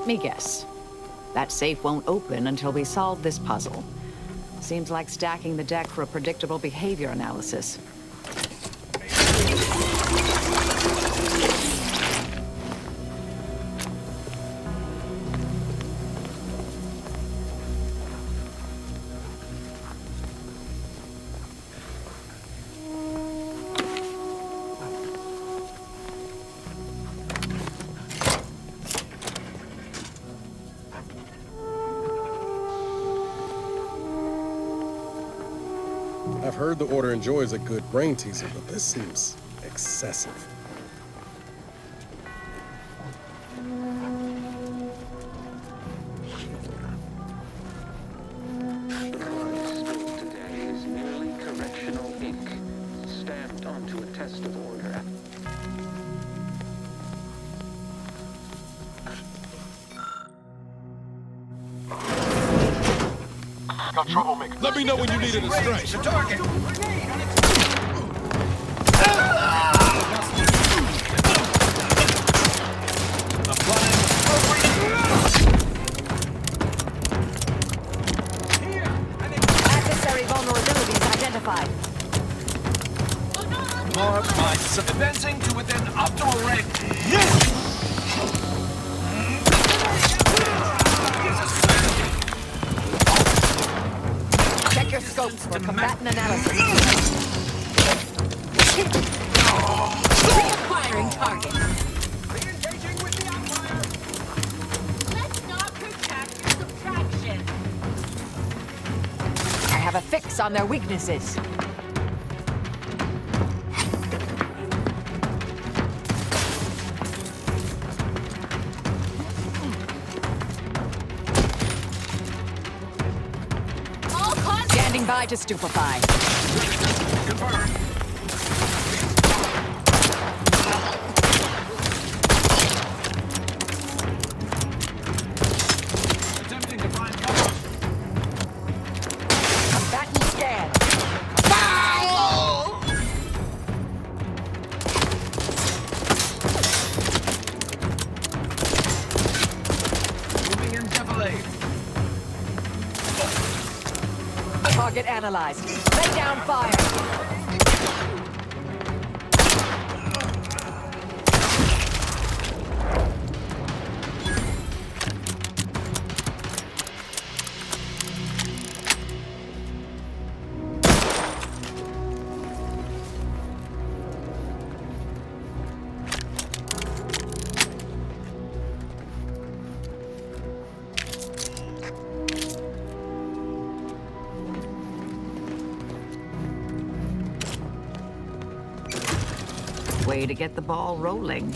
me guess. That safe won't open until we solve this puzzle. Seems like stacking the deck for a predictable behavior analysis. I've heard the Order enjoys a good brain teaser, but this seems excessive. The prize stored today is merely correctional ink, stamped onto a test of order. Got troublemaker. Let me know when you need a distraction. Target. Adversary vulnerabilities identified. Mark my advancing to within optimal range. Check your scopes for combatant analysis. Reacquiring target. Re-engaging with the Empire. Let's not protect your subtraction. I have a fix on their weaknesses. All contact. Standing by to stupefy. Confirmed. Attempting to find cover. Combatant scan. Moving in defilade. Target analyzed. Lay down fire. Way to get the ball rolling.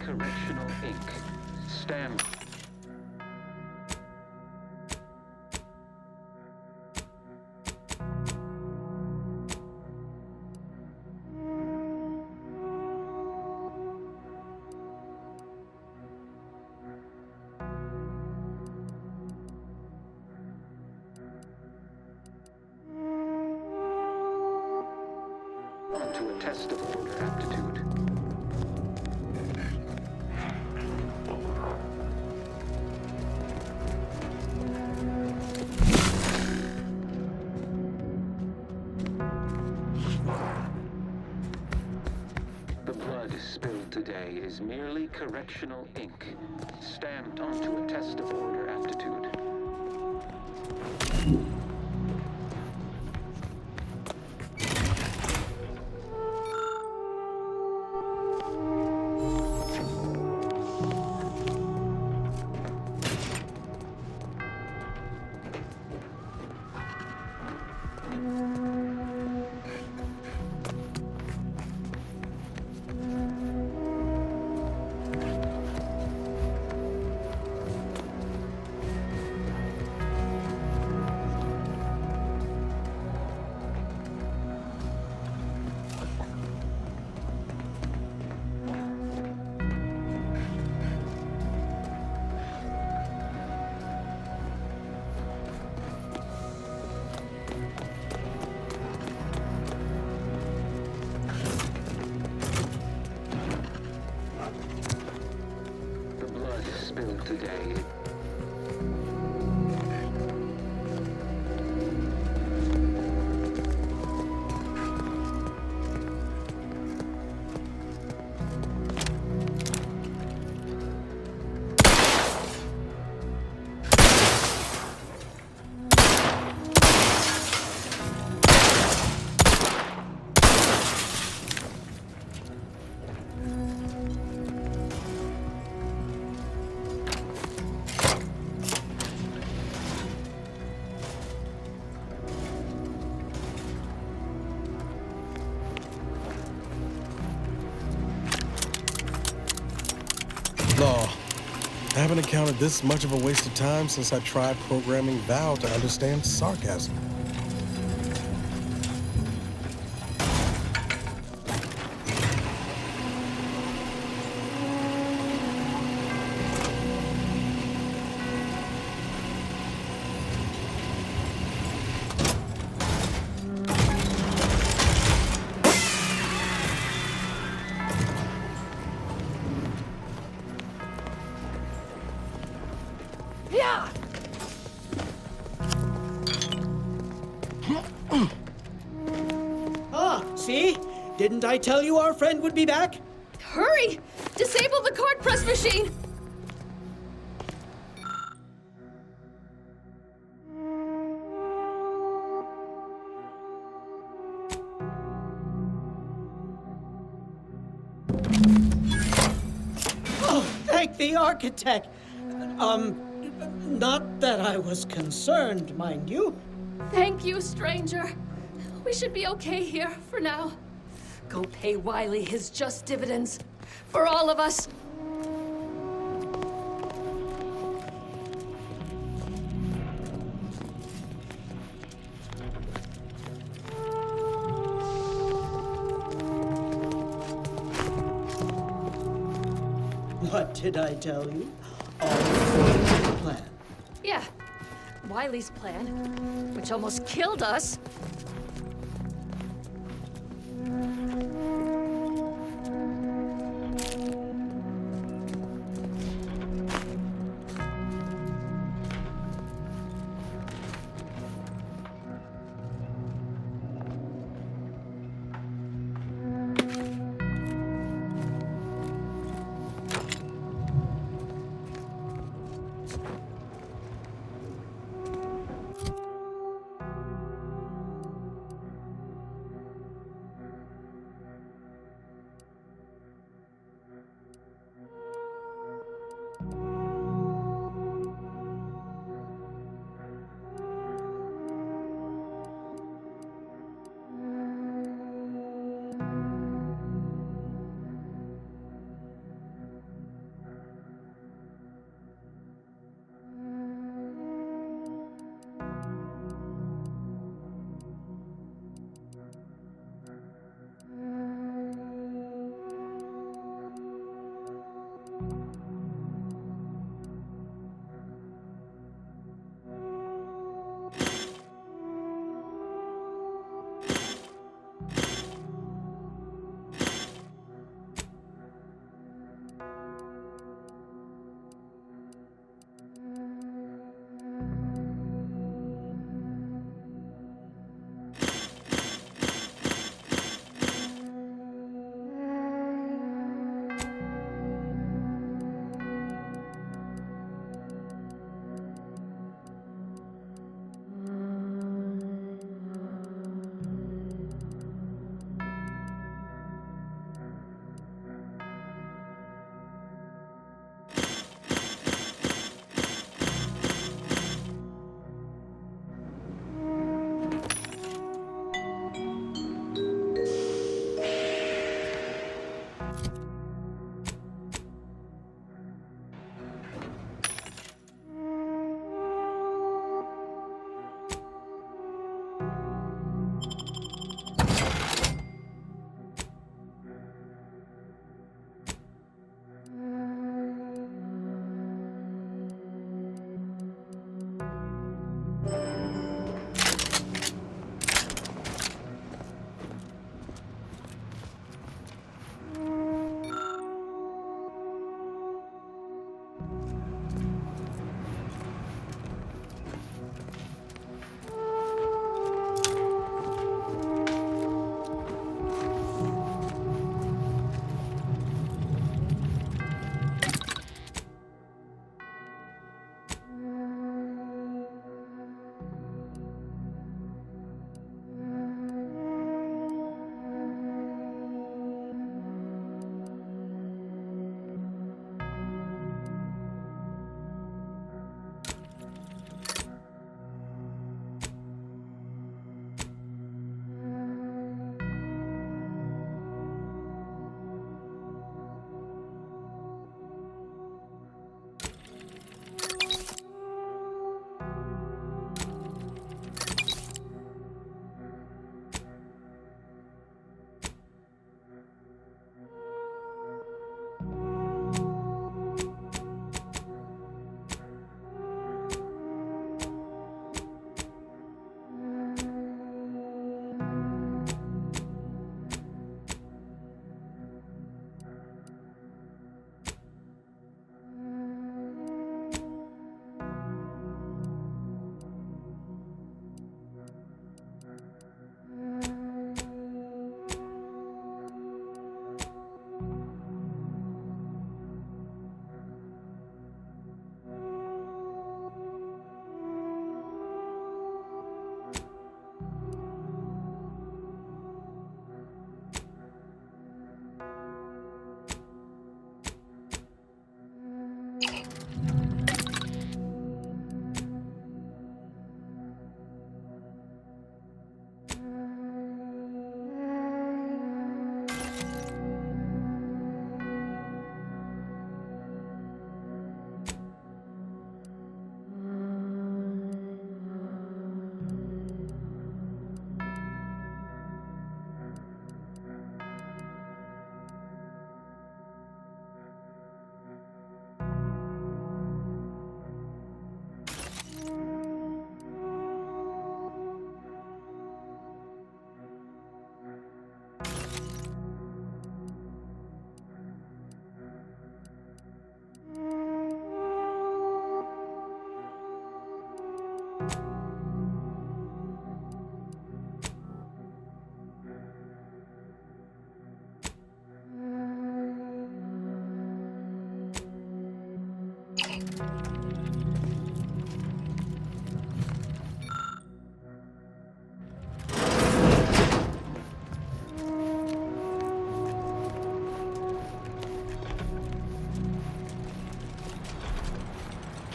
Correctional Inc. Stand. Onto a test of order aptitude. The blood spilled today is merely correctional ink, stamped onto a test of order aptitude. The blood spilled today. Law. I haven't encountered this much of a waste of time since I tried programming Val to understand sarcasm. Yeah! See? Didn't I tell you our friend would be back? Hurry! Disable the card press machine! Oh, thank the architect. Not that I was concerned, mind you. Thank you, stranger. We should be okay here for now. Go pay Wiley his just dividends. For all of us. What did I tell you? All according to the plan. Yeah, Wiley's plan, which almost killed us.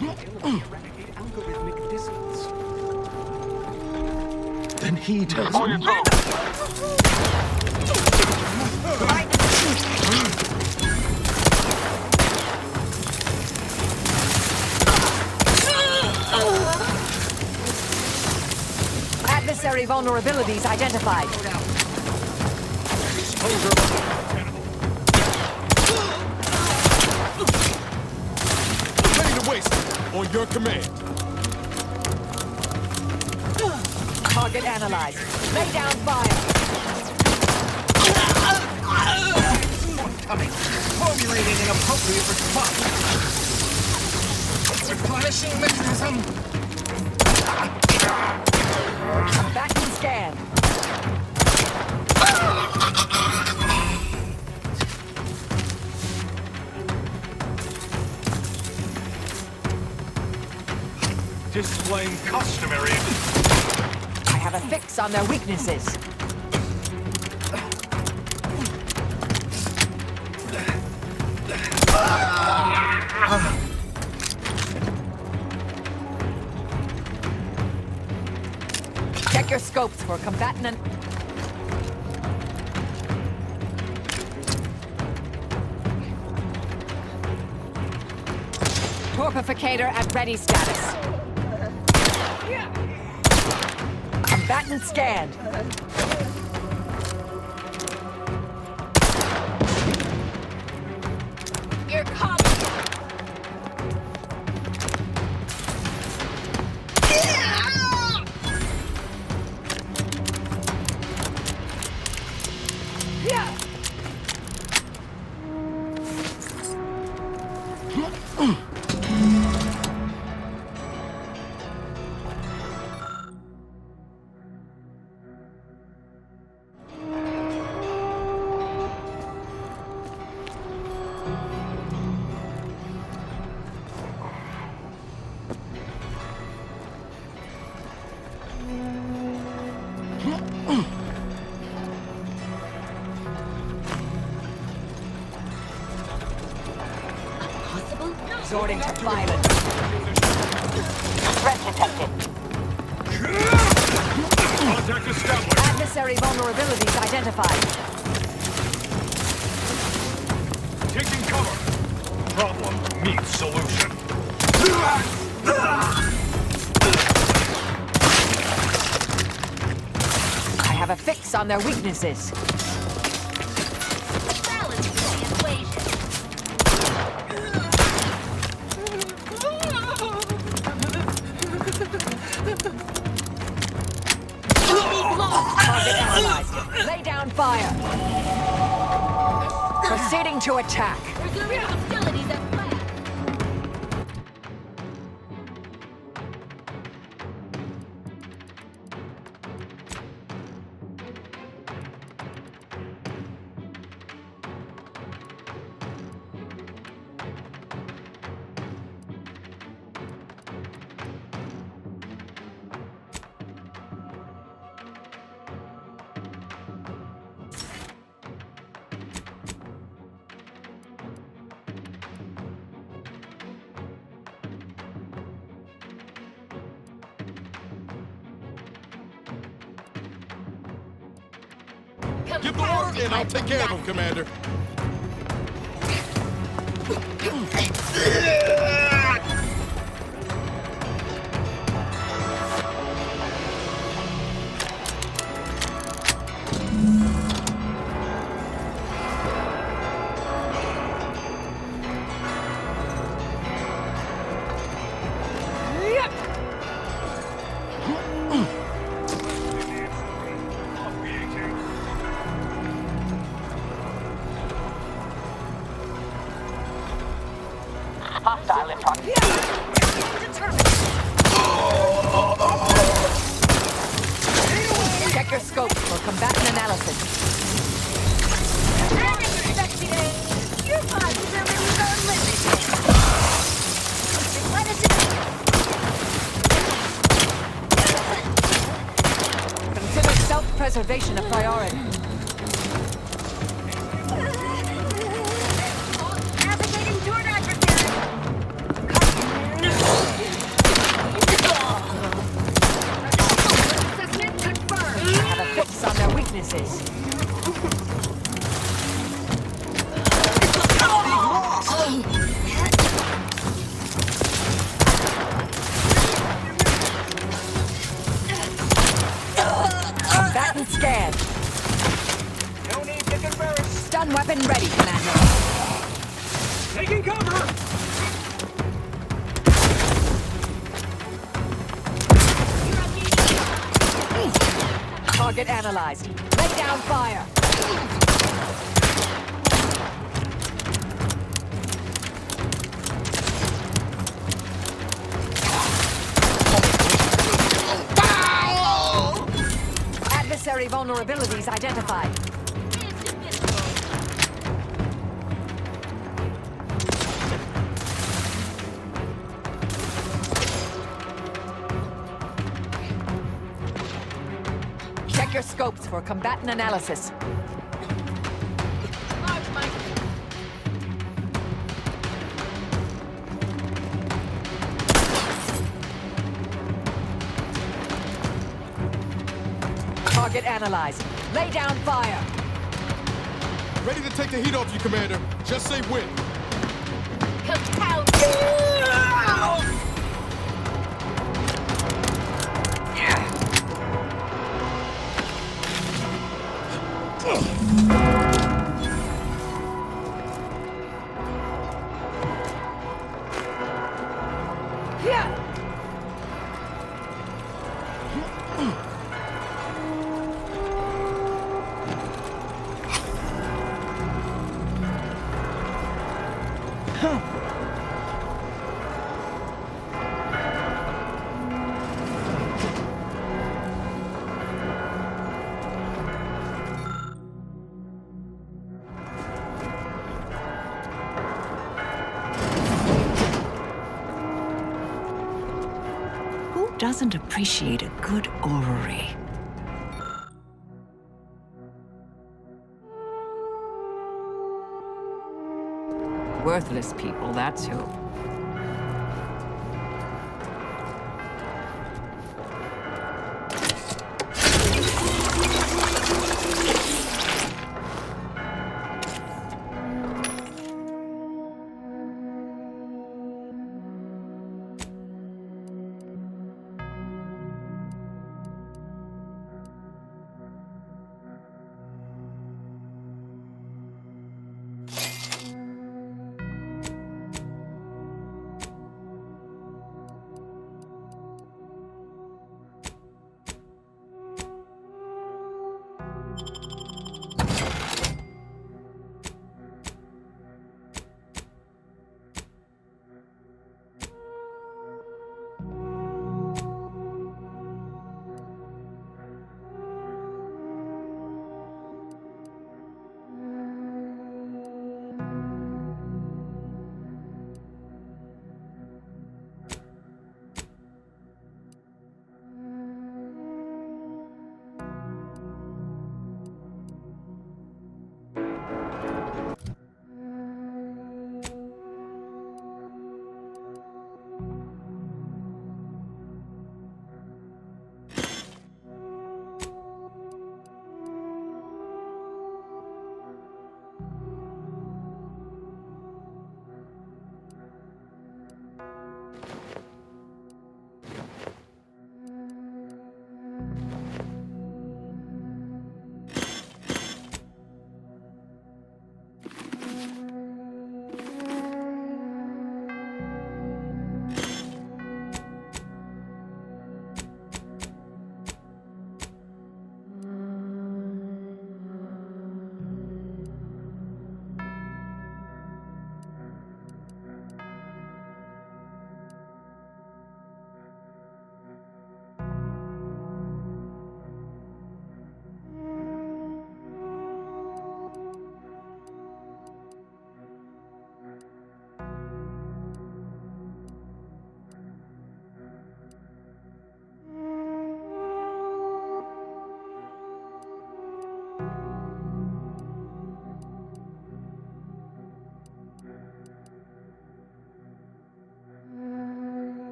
eradicate algorithmic dissonance. Then he tells me. Adversary vulnerabilities identified. Ready to waste on your command. Target analyzed. Lay down fire. Coming. Formulating an appropriate response. Replenishing mechanism. Back and scan. Displaying customary. I have a fix on their weaknesses. Check your scopes for combatant and... Torpificator at ready status. Combatant scanned. You're coming! Resorting to violence. Threat detected. Contact established. Adversary vulnerabilities identified. Taking cover. Problem meets solution. I have a fix on their weaknesses. Balance the equation. Target analyzed. Lay down fire. Proceeding to attack. Resuming hostilities as planned. Give the word and I'll take care of him, Commander. Hostile in proximity. Check your scope for combatant analysis. Your possibilities are limited. Let us Consider self-preservation a priority. navigating door adversary. Stun weapon ready, Commander. Taking cover! Target analyzed. Lay down fire. Adversary vulnerabilities identified. Check your scopes for combatant analysis. Target analyzed. Lay down fire. Ready to take the heat off you, Commander. Just say when. Compound. Who doesn't appreciate a good orrery? Worthless people, that's who.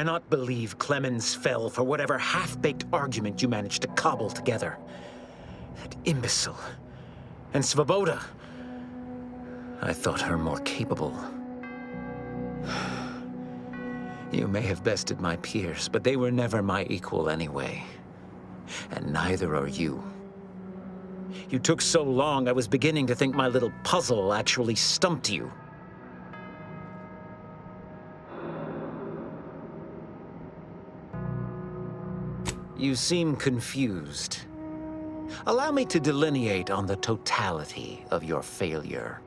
cannot believe Clemens fell for whatever half-baked argument you managed to cobble together. That imbecile. And Svoboda. I thought her more capable. You may have bested my peers, but they were never my equal anyway. And neither are you. You took so long, I was beginning to think my little puzzle actually stumped you. You seem confused. Allow me to delineate on the totality of your failure.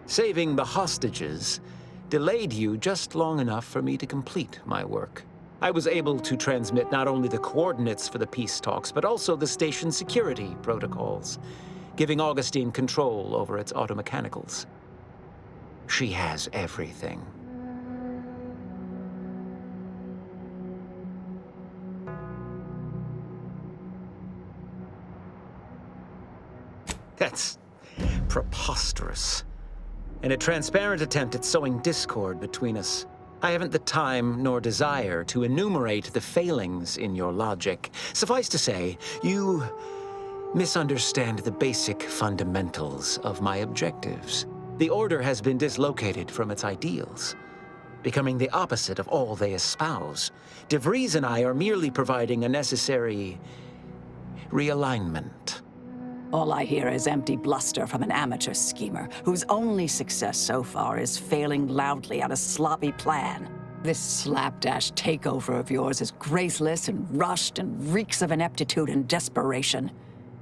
Saving the hostages delayed you just long enough for me to complete my work. I was able to transmit not only the coordinates for the peace talks, but also the station's security protocols, giving Augustine control over its automechanicals. She has everything. That's preposterous. In a transparent attempt at sowing discord between us, I haven't the time nor desire to enumerate the failings in your logic. Suffice to say, you misunderstand the basic fundamentals of my objectives. The Order has been dislocated from its ideals, becoming the opposite of all they espouse. De Vries and I are merely providing a necessary realignment. All I hear is empty bluster from an amateur schemer whose only success so far is failing loudly at a sloppy plan. This slapdash takeover of yours is graceless and rushed and reeks of ineptitude and desperation.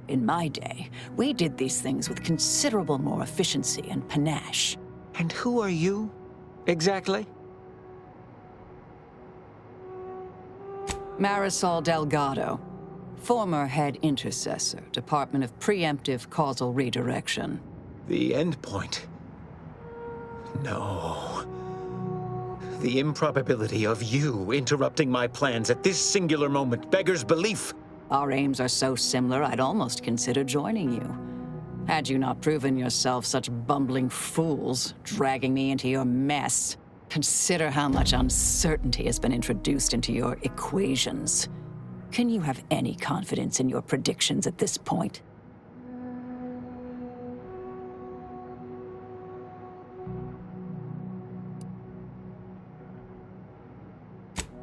In my day, we did these things with considerable more efficiency and panache. And who are you, exactly? Marisol Delgado, former head intercessor, Department of Preemptive Causal Redirection. The endpoint? No. The improbability of you interrupting my plans at this singular moment beggars belief. Our aims are so similar, I'd almost consider joining you. Had you not proven yourself such bumbling fools, dragging me into your mess. Consider how much uncertainty has been introduced into your equations. Can you have any confidence in your predictions at this point?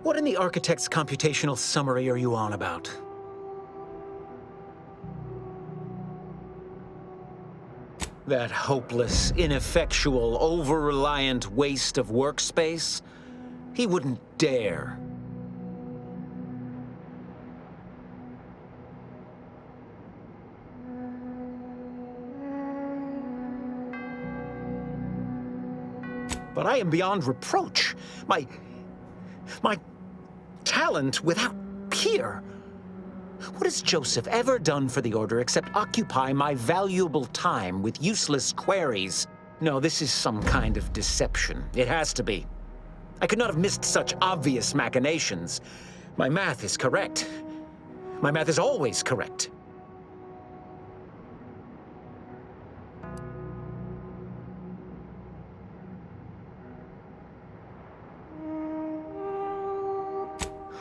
What in the architect's computational summary are you on about? That hopeless, ineffectual, over-reliant waste of workspace? He wouldn't dare. But I am beyond reproach. My talent without peer. What has Joseph ever done for the Order except occupy my valuable time with useless queries? No, this is some kind of deception. It has to be. I could not have missed such obvious machinations. My math is correct. My math is always correct.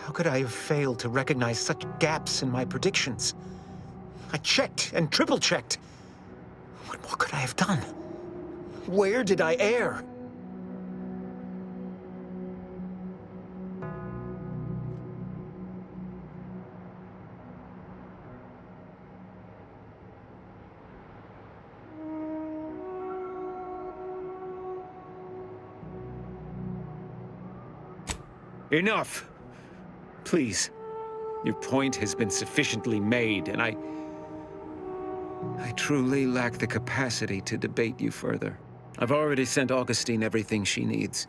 How could I have failed to recognize such gaps in my predictions? I checked and triple-checked. What more could I have done? Where did I err? Enough! Please. Your point has been sufficiently made, and I truly lack the capacity to debate you further. I've already sent Augustine everything she needs.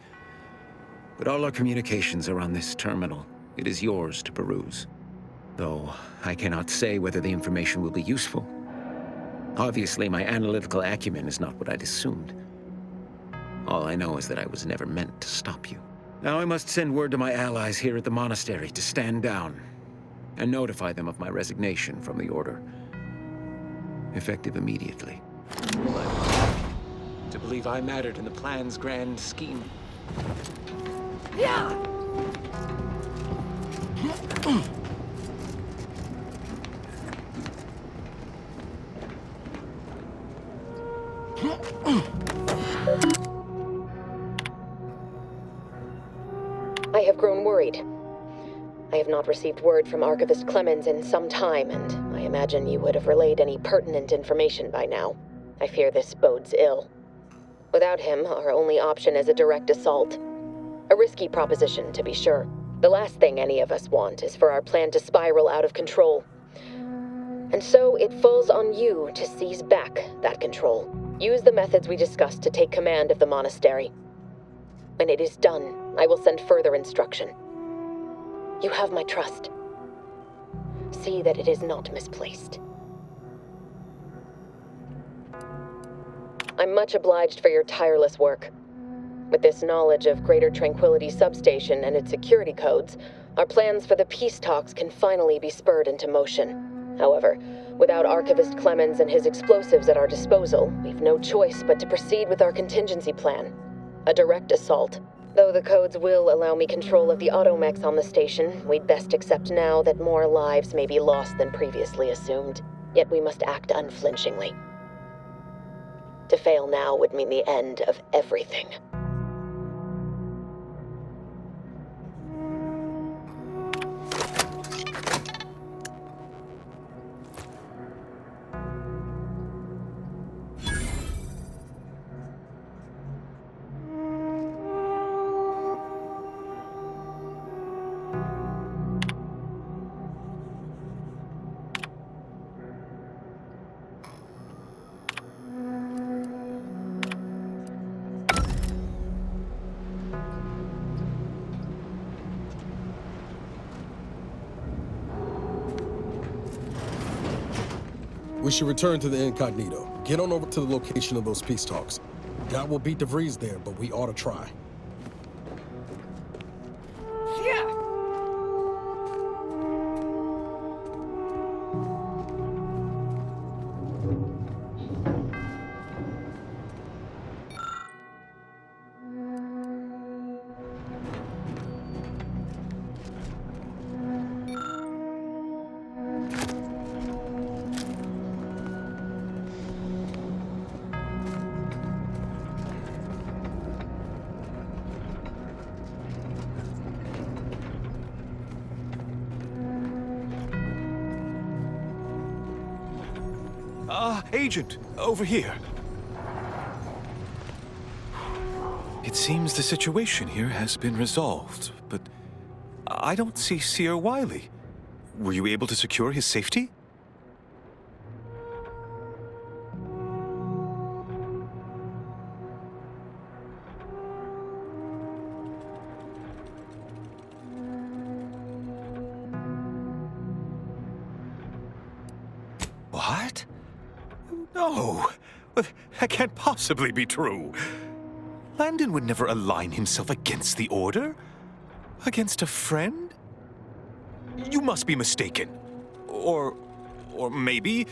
But all our communications are on this terminal. It is yours to peruse. Though I cannot say whether the information will be useful. Obviously, my analytical acumen is not what I'd assumed. All I know is that I was never meant to stop you. Now I must send word to my allies here at the monastery to stand down and notify them of my resignation from the Order. Effective immediately. To believe I mattered in the plan's grand scheme. Yeah! I have grown worried. I have not received word from Archivist Clemens in some time, and I imagine you would have relayed any pertinent information by now. I fear this bodes ill. Without him, our only option is a direct assault. A risky proposition, to be sure. The last thing any of us want is for our plan to spiral out of control. And so it falls on you to seize back that control. Use the methods we discussed to take command of the monastery. When it is done, I will send further instruction. You have my trust. See that it is not misplaced. I'm much obliged for your tireless work. With this knowledge of Greater Tranquility Substation and its security codes, our plans for the peace talks can finally be spurred into motion. However, without Archivist Clemens and his explosives at our disposal, we've no choice but to proceed with our contingency plan. A direct assault. Though the codes will allow me control of the automechs on the station, we'd best accept now that more lives may be lost than previously assumed. Yet we must act unflinchingly. To fail now would mean the end of everything. We should return to the incognito. Get on over to the location of those peace talks. God will beat DeVries there, but we ought to try. Agent, over here. It seems the situation here has been resolved, but I don't see Seer Wiley. Were you able to secure his safety? What? No, that can't possibly be true. Landon would never align himself against the Order? Against a friend? You must be mistaken. Or maybe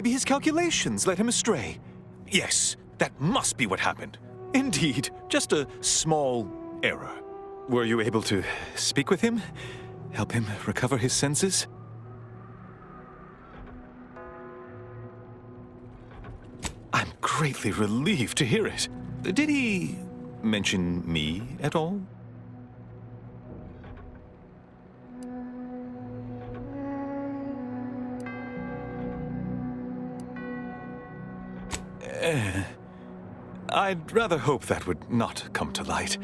his calculations led him astray. Yes, that must be what happened. Indeed, just a small error. Were you able to speak with him? Help him recover his senses? I'm greatly relieved to hear it. Did he mention me at all? I'd rather hope that would not come to light.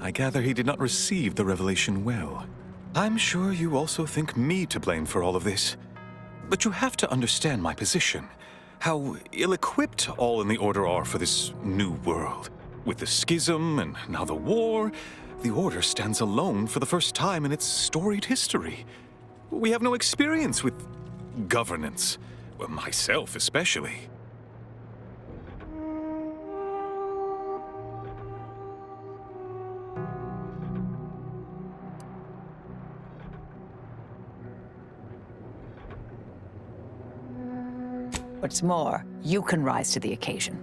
I gather he did not receive the revelation well. I'm sure you also think me to blame for all of this. But you have to understand my position. How ill-equipped all in the Order are for this new world. With the schism and now the war, the Order stands alone for the first time in its storied history. We have no experience with governance, well, myself especially. What's more, you can rise to the occasion.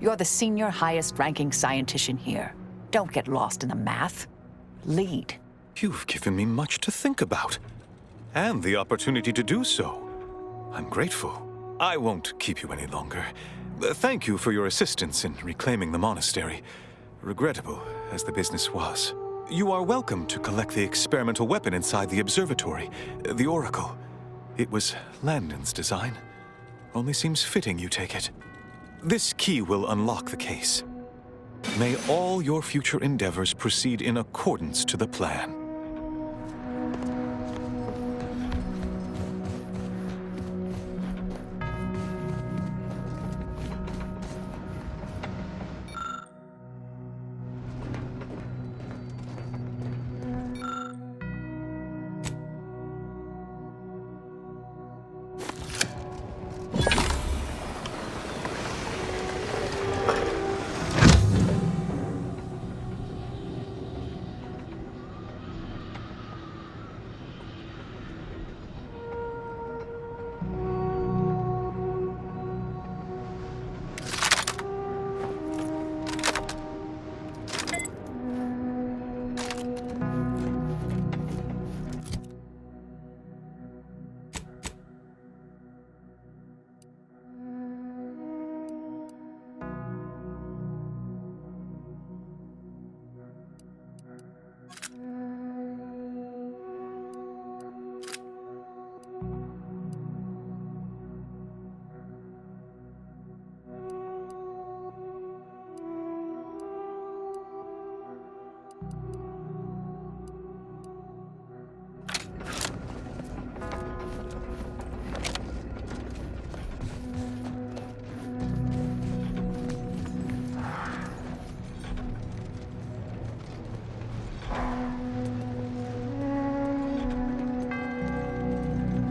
You're the senior highest-ranking scientician here. Don't get lost in the math. Lead. You've given me much to think about. And the opportunity to do so. I'm grateful. I won't keep you any longer. Thank you for your assistance in reclaiming the monastery. Regrettable as the business was. You are welcome to collect the experimental weapon inside the observatory, the Oracle. It was Landon's design. Only seems fitting you take it. This key will unlock the case. May all your future endeavors proceed in accordance to the plan.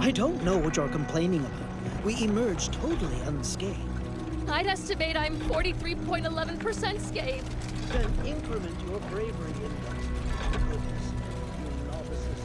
I don't know what you're complaining about. We emerged totally unscathed. I'd estimate I'm 43.11% scathed. Then increment your bravery index. Goodness, you novices.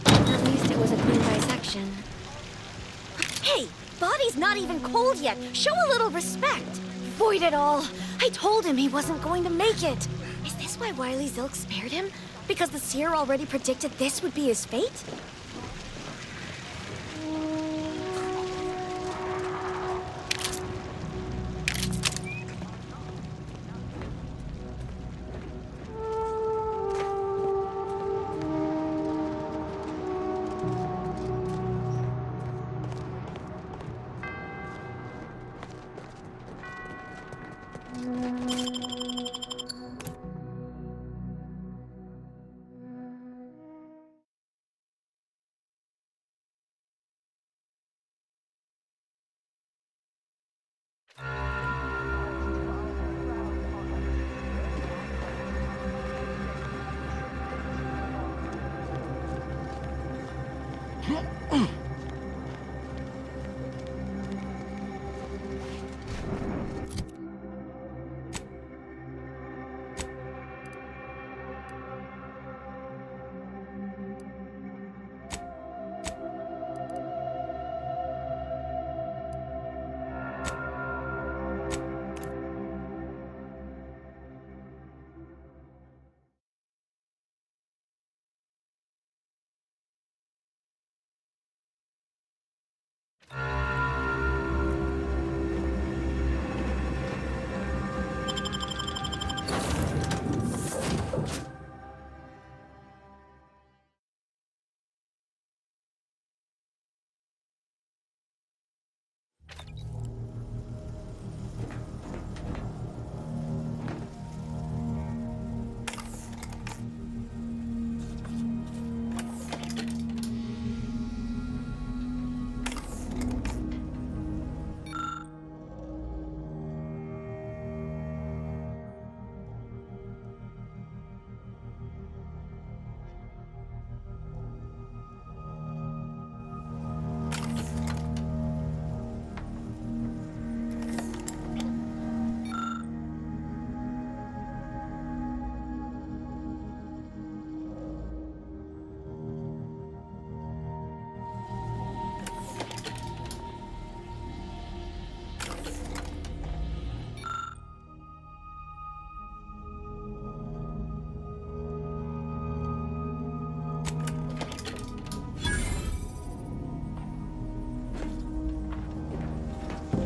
At least it was a clean dissection. Hey, body's not even cold yet. Show a little respect. Void it all. I told him he wasn't going to make it. Is this why Wiley Zilk spared him? Because the seer already predicted this would be his fate?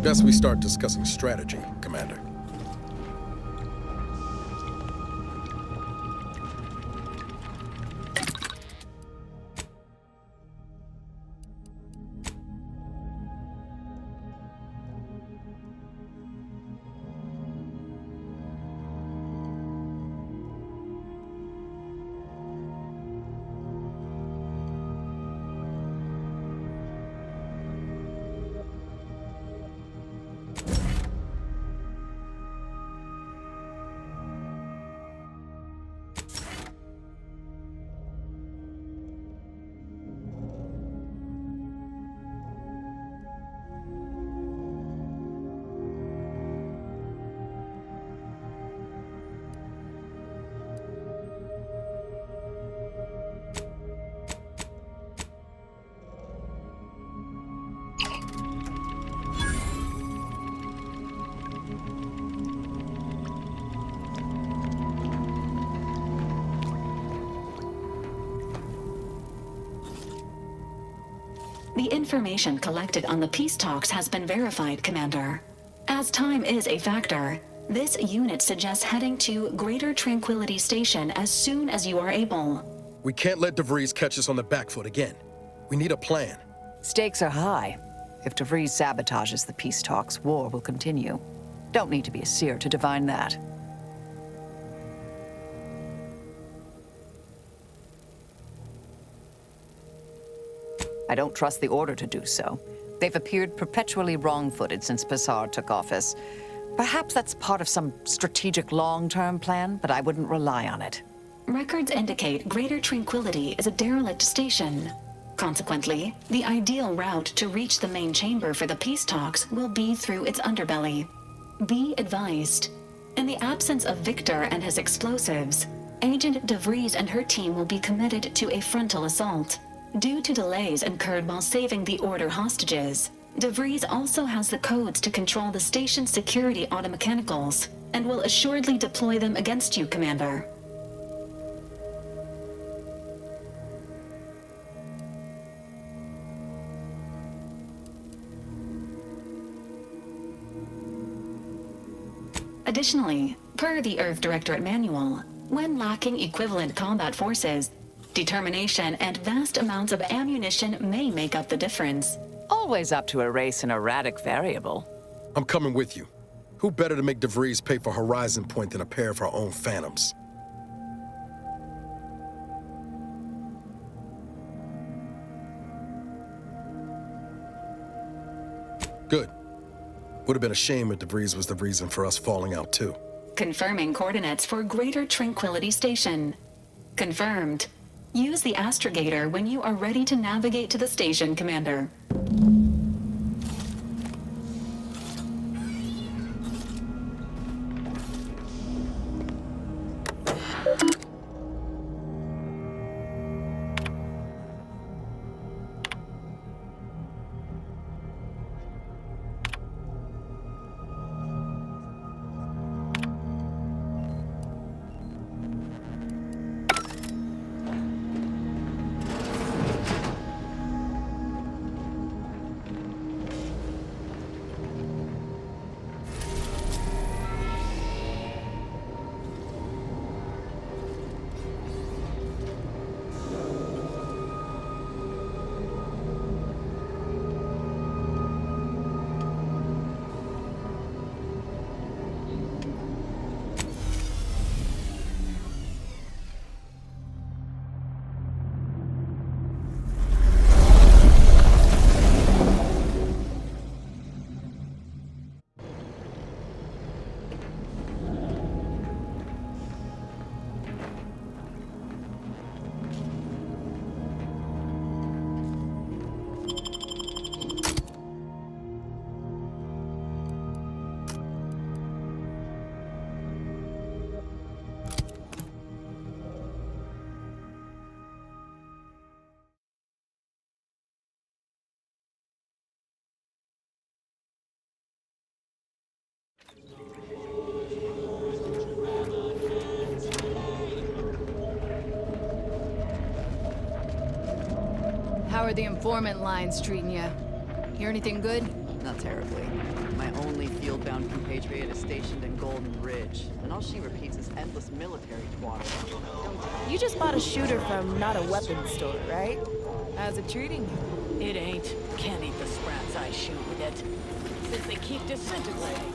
Best we start discussing strategy, Commander. The information collected on the peace talks has been verified, Commander. As time is a factor, this unit suggests heading to Greater Tranquility Station as soon as you are able. We can't let DeVries catch us on the back foot again. We need a plan. Stakes are high. If DeVries sabotages the peace talks, war will continue. Don't need to be a seer to divine that. I don't trust the Order to do so. They've appeared perpetually wrong-footed since Passar took office. Perhaps that's part of some strategic long-term plan, but I wouldn't rely on it. Records indicate Greater Tranquility is a derelict station. Consequently, the ideal route to reach the main chamber for the peace talks will be through its underbelly. Be advised. In the absence of Victor and his explosives, Agent DeVries and her team will be committed to a frontal assault. Due to delays incurred while saving the Order hostages, DeVries also has the codes to control the station's security automechanicals, and will assuredly deploy them against you, Commander. Additionally, per the Earth Directorate Manual, when lacking equivalent combat forces, determination and vast amounts of ammunition may make up the difference. Always up to erase an erratic variable. I'm coming with you. Who better to make DeVries pay for Horizon Point than a pair of our own Phantoms? Good. Would have been a shame if DeVries was the reason for us falling out too. Confirming coordinates for Greater Tranquility Station. Confirmed. Use the astrogator when you are ready to navigate to the station, Commander. How are the informant lines treating you? Hear anything good? Not terribly. My only field-bound compatriot is stationed in Golden Ridge, and all she repeats is endless military twaddle. You just bought a shooter from not a weapons store, right? How's it treating you? It ain't. Can't eat the sprats I shoot with it. Since they keep disintegrating.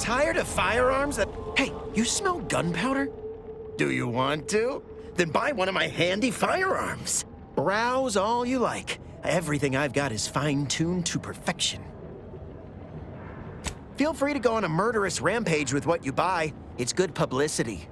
Tired of firearms that... Hey, you smell gunpowder? Do you want to? Then buy one of my handy firearms. Browse all you like. Everything I've got is fine-tuned to perfection. Feel free to go on a murderous rampage with what you buy. It's good publicity.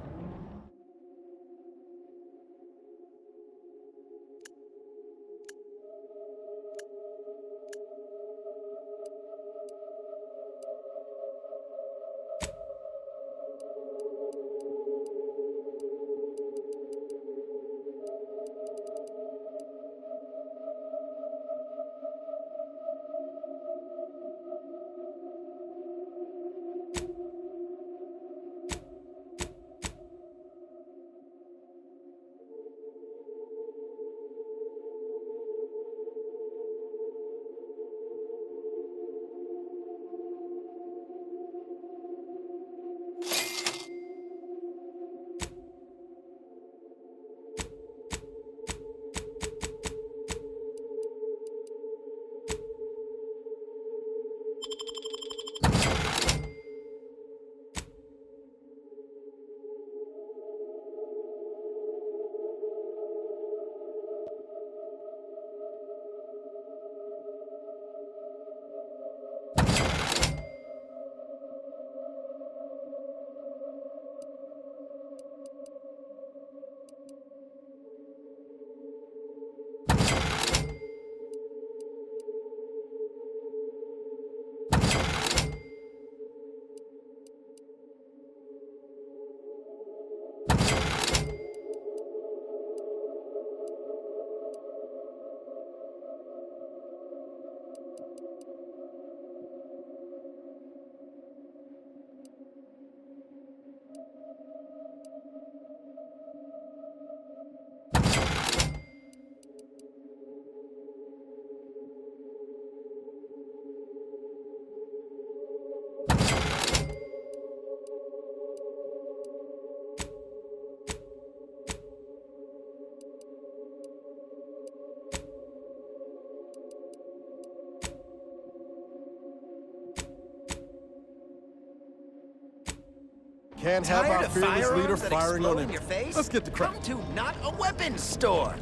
Can't have our fearless leader firing on him. Let's get the crap. Come to not a weapons store.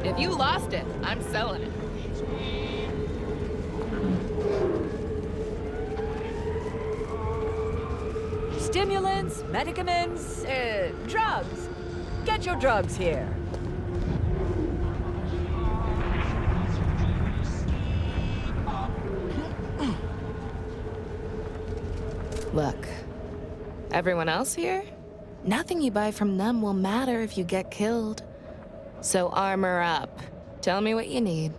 If you lost it, I'm selling it. Stimulants, medicaments, drugs. Get your drugs here. Look, everyone else here? Nothing you buy from them will matter if you get killed. So armor up. Tell me what you need.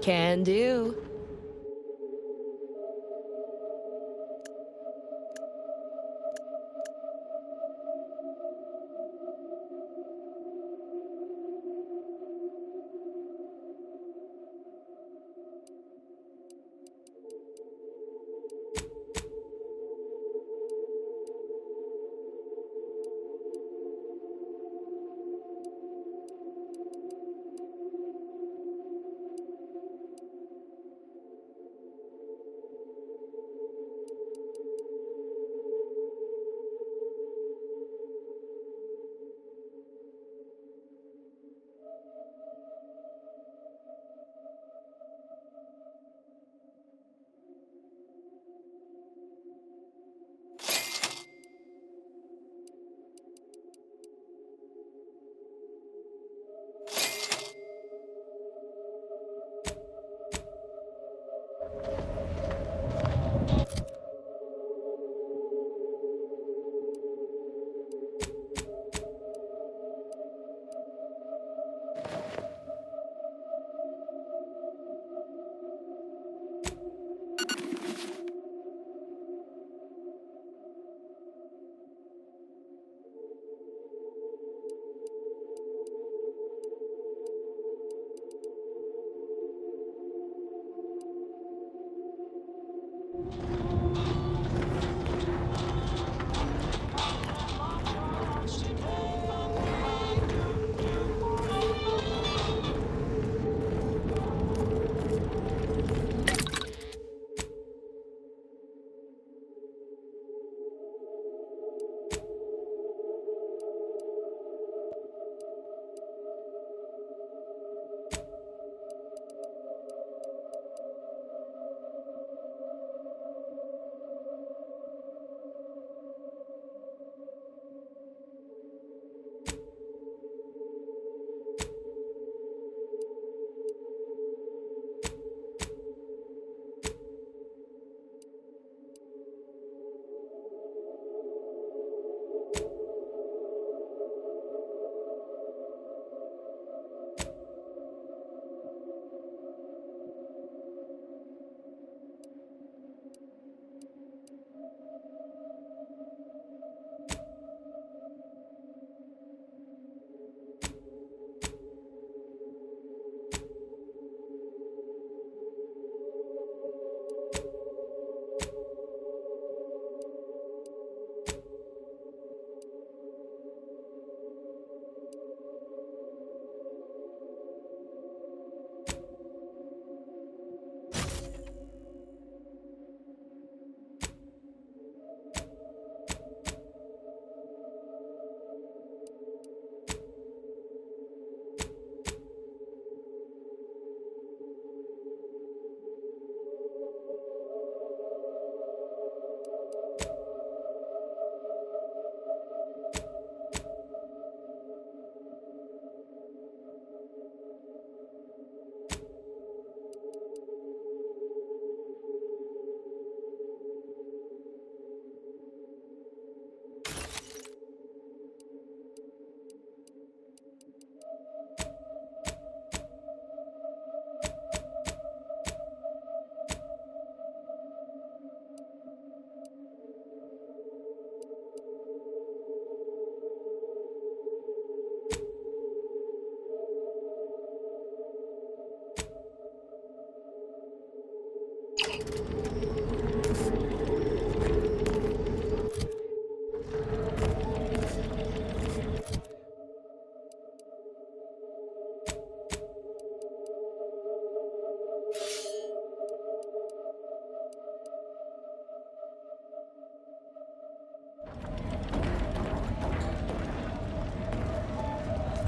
Can do.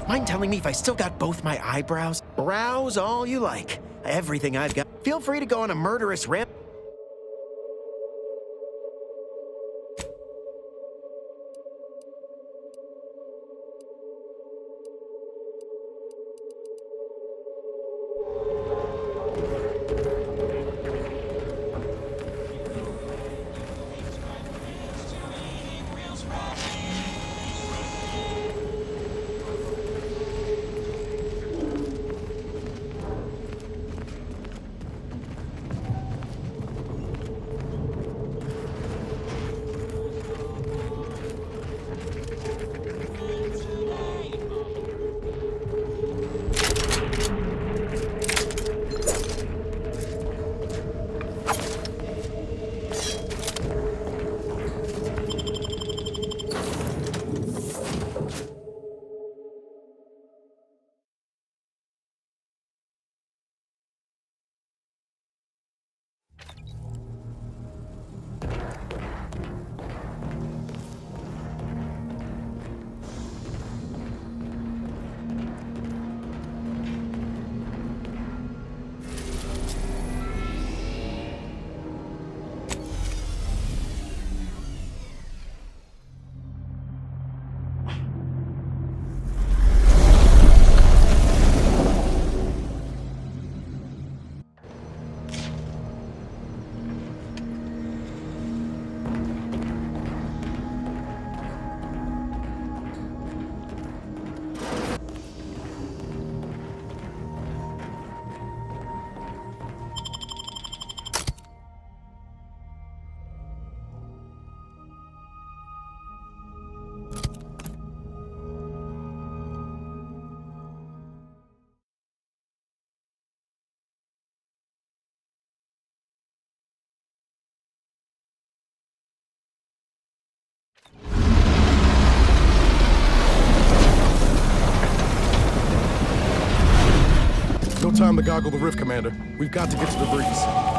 Mind telling me if I still got both my eyebrows? Browse all you like. Everything I've got. Feel free to go on a murderous ramp. No time to goggle the rift, Commander. We've got to get to the breeze.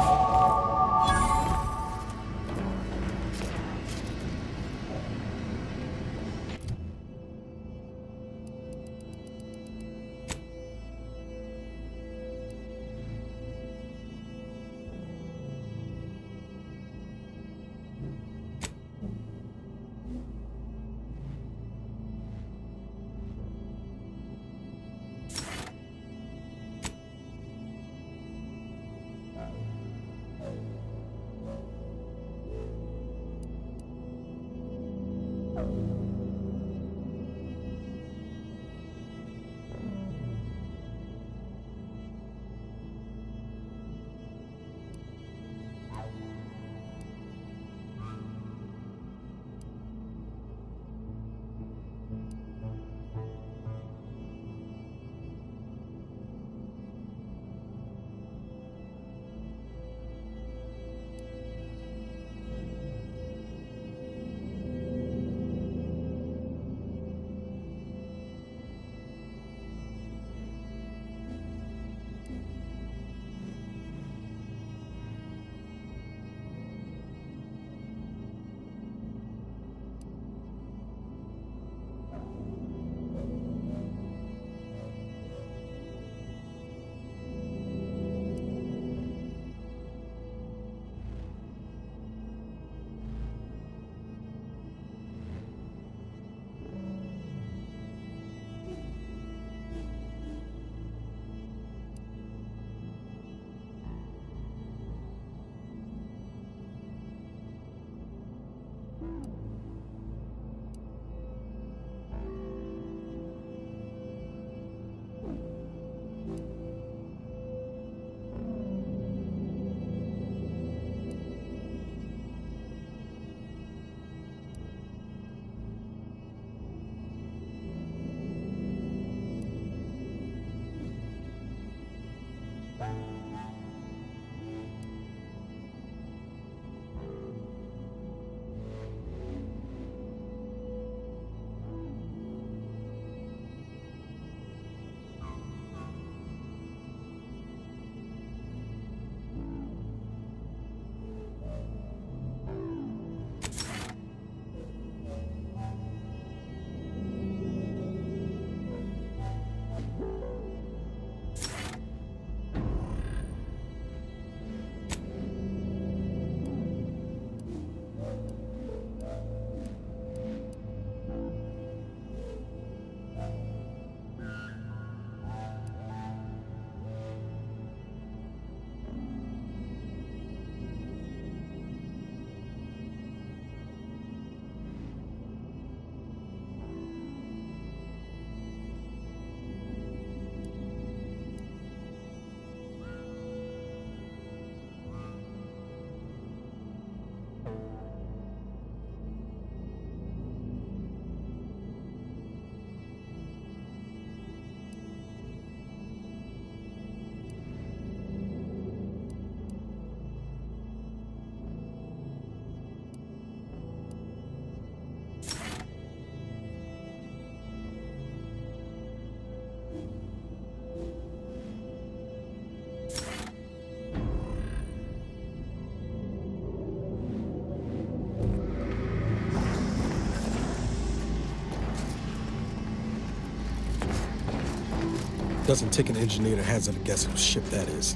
Doesn't take an engineer to hazard a guess whose ship that is.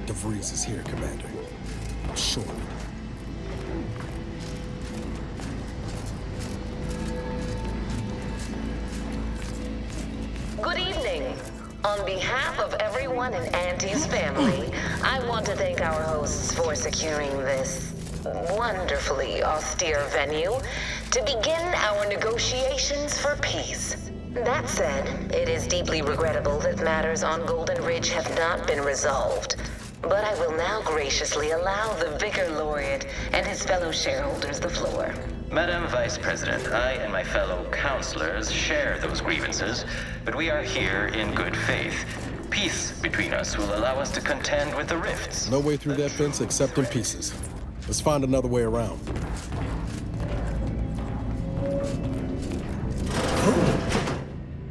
DeVries is here, Commander. I'm sure of it. Good evening. On behalf of everyone in Auntie's family, I want to thank our hosts for securing this wonderfully austere venue to begin our negotiations for peace. That said, it is deeply regrettable that matters on Golden Ridge have not been resolved. But I will now graciously allow the Vicar Laureate and his fellow shareholders the floor. Madam Vice President, I and my fellow counselors share those grievances, but we are here in good faith. Peace between us will allow us to contend with the rifts. No way through that fence except in pieces. Let's find another way around.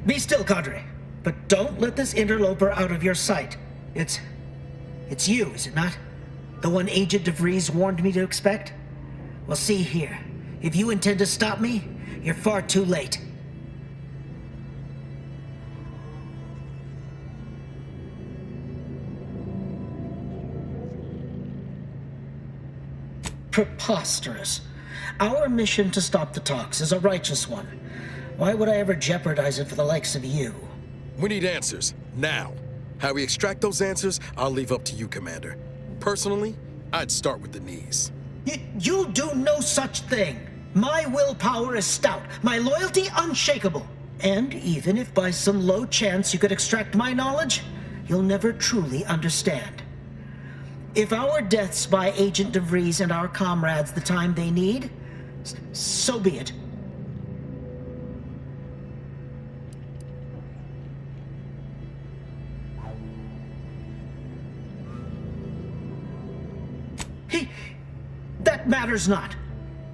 Be still, Cadre. But don't let this interloper out of your sight. It's you, is it not? The one Agent DeVries warned me to expect? Well, see here. If you intend to stop me, you're far too late. Preposterous. Our mission to stop the talks is a righteous one. Why would I ever jeopardize it for the likes of you? We need answers, now. How we extract those answers, I'll leave up to you, Commander. Personally, I'd start with the knees. You'll do no such thing. My willpower is stout, my loyalty unshakable. And even if by some low chance you could extract my knowledge, you'll never truly understand. If our deaths buy Agent DeVries and our comrades the time they need, so be it. That matters not.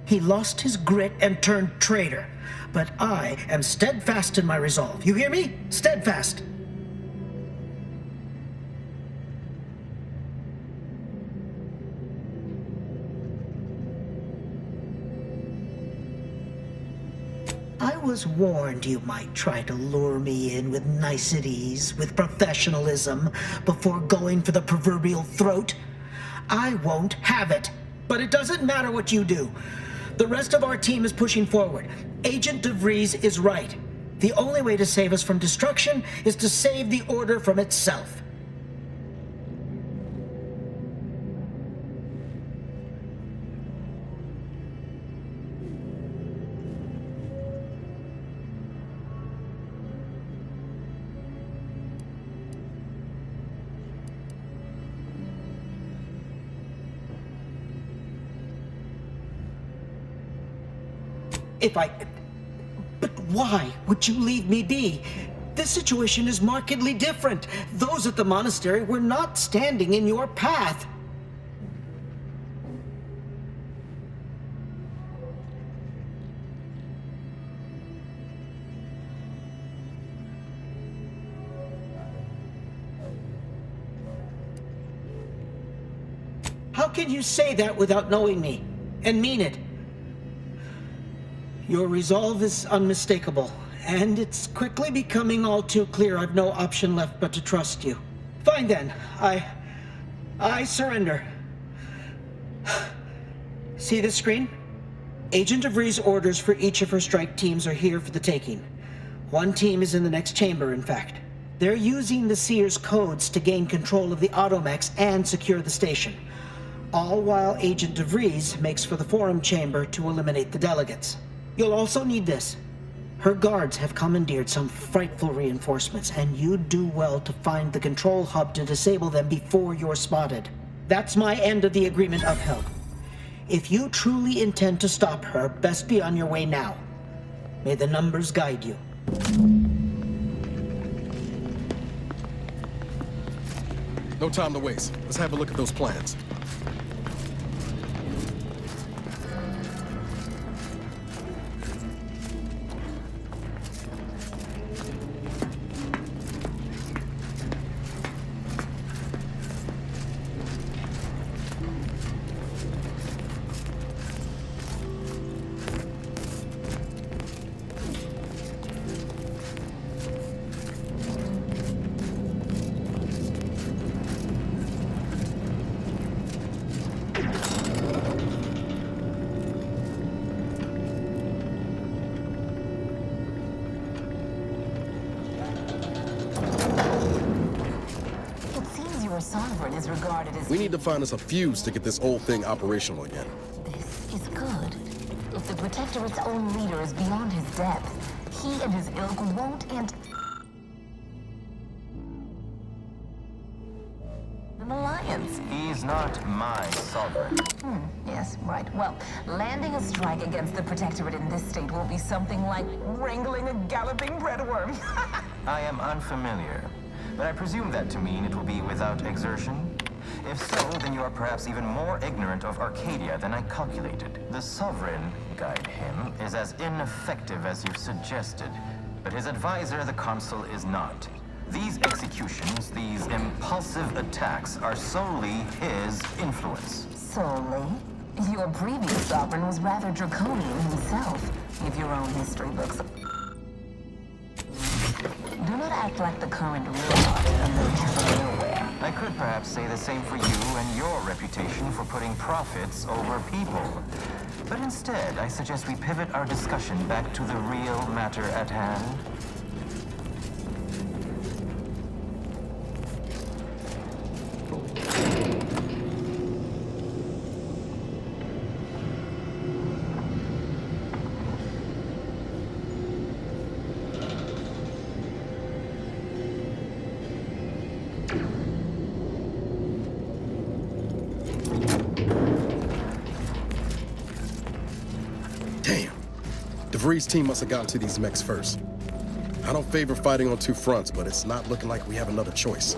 He lost his grit and turned traitor. But I am steadfast in my resolve. You hear me? Steadfast. I was warned you might try to lure me in with niceties, with professionalism, before going for the proverbial throat. I won't have it. But it doesn't matter what you do. The rest of our team is pushing forward. Agent DeVries is right. The only way to save us from destruction is to save the Order from itself. But why would you leave me be? This situation is markedly different. Those at the monastery were not standing in your path. How can you say that without knowing me, and mean it? Your resolve is unmistakable, and it's quickly becoming all too clear I've no option left but to trust you. Fine then, I surrender. See this screen? Agent DeVries' orders for each of her strike teams are here for the taking. One team is in the next chamber, in fact. They're using the Seer's codes to gain control of the automechs and secure the station. All while Agent DeVries makes for the forum chamber to eliminate the delegates. You'll also need this. Her guards have commandeered some frightful reinforcements, and you'd do well to find the control hub to disable them before you're spotted. That's my end of the agreement upheld. If you truly intend to stop her, best be on your way now. May the numbers guide you. No time to waste. Let's have a look at those plans. We need to find us a fuse to get this whole thing operational again. This is good. If the Protectorate's own leader is beyond his depth, he and his ilk won't an alliance. He's not my sovereign. Yes, right. Well, landing a strike against the Protectorate in this state will be something like wrangling a galloping breadworm. I am unfamiliar, but I presume that to mean it will be without exertion. If so, then you are perhaps even more ignorant of Arcadia than I calculated. The Sovereign, guide him, is as ineffective as you've suggested, but his advisor, the Consul, is not. These executions, these impulsive attacks, are solely his influence. Solely? Your previous sovereign was rather draconian himself, if your own history books. Do not act like the current robot emerged from nowhere. I could perhaps say the same for you and your reputation for putting profits over people. But instead, I suggest we pivot our discussion back to the real matter at hand. DeVries' team must have gotten to these mechs first. I don't favor fighting on two fronts, but it's not looking like we have another choice.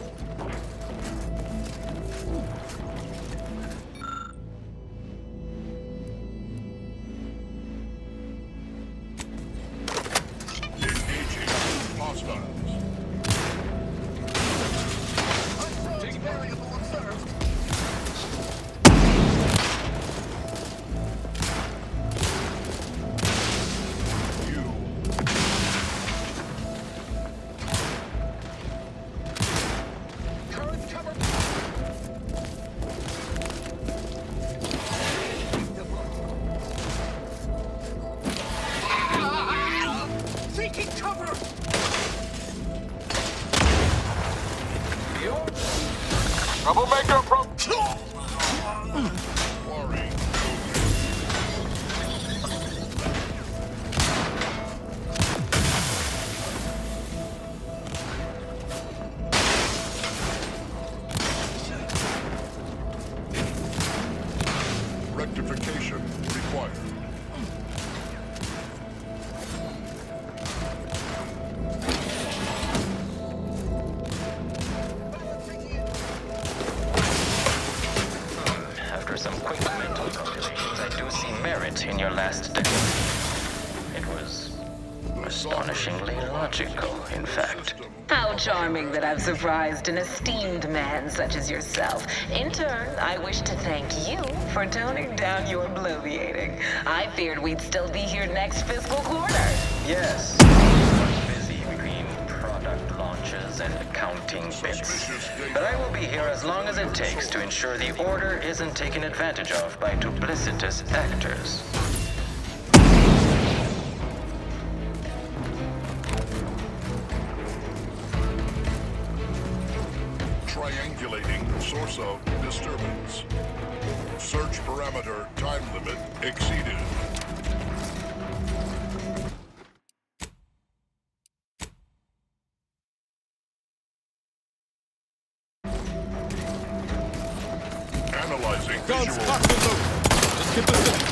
Troublemaker approach! Rectification required. After some quick mental calculations, I do see merit in your last declaration. It was astonishingly logical, in fact. How charming that I've surprised an esteemed man such as yourself. In turn, I wish to thank you for toning down your bloviating. I feared we'd still be here next fiscal quarter. Yes. Busy between product launches and accounting bits. But I will be here as long as it takes to ensure the order isn't taken advantage of by duplicitous actors. Triangulating source of disturbance. Search parameter time limit exceeded. Analyzing Guns visual. locked and loaded. Let's get this done.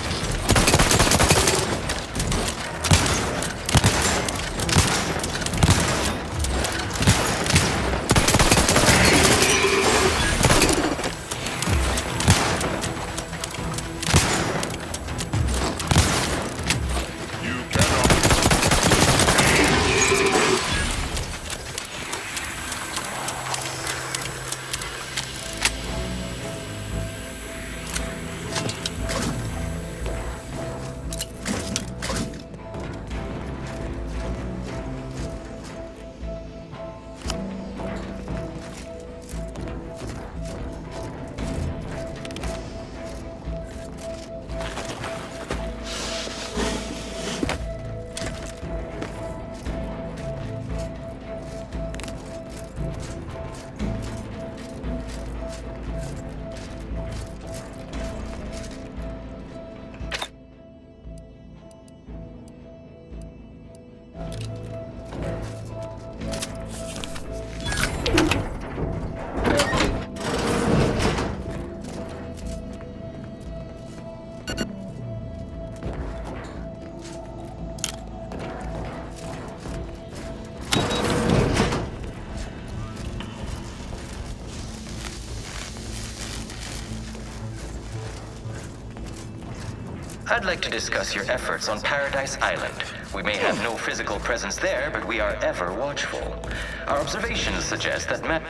I'd like to discuss your efforts on Paradise Island. We may have no physical presence there, but we are ever watchful. Our observations suggest that Matt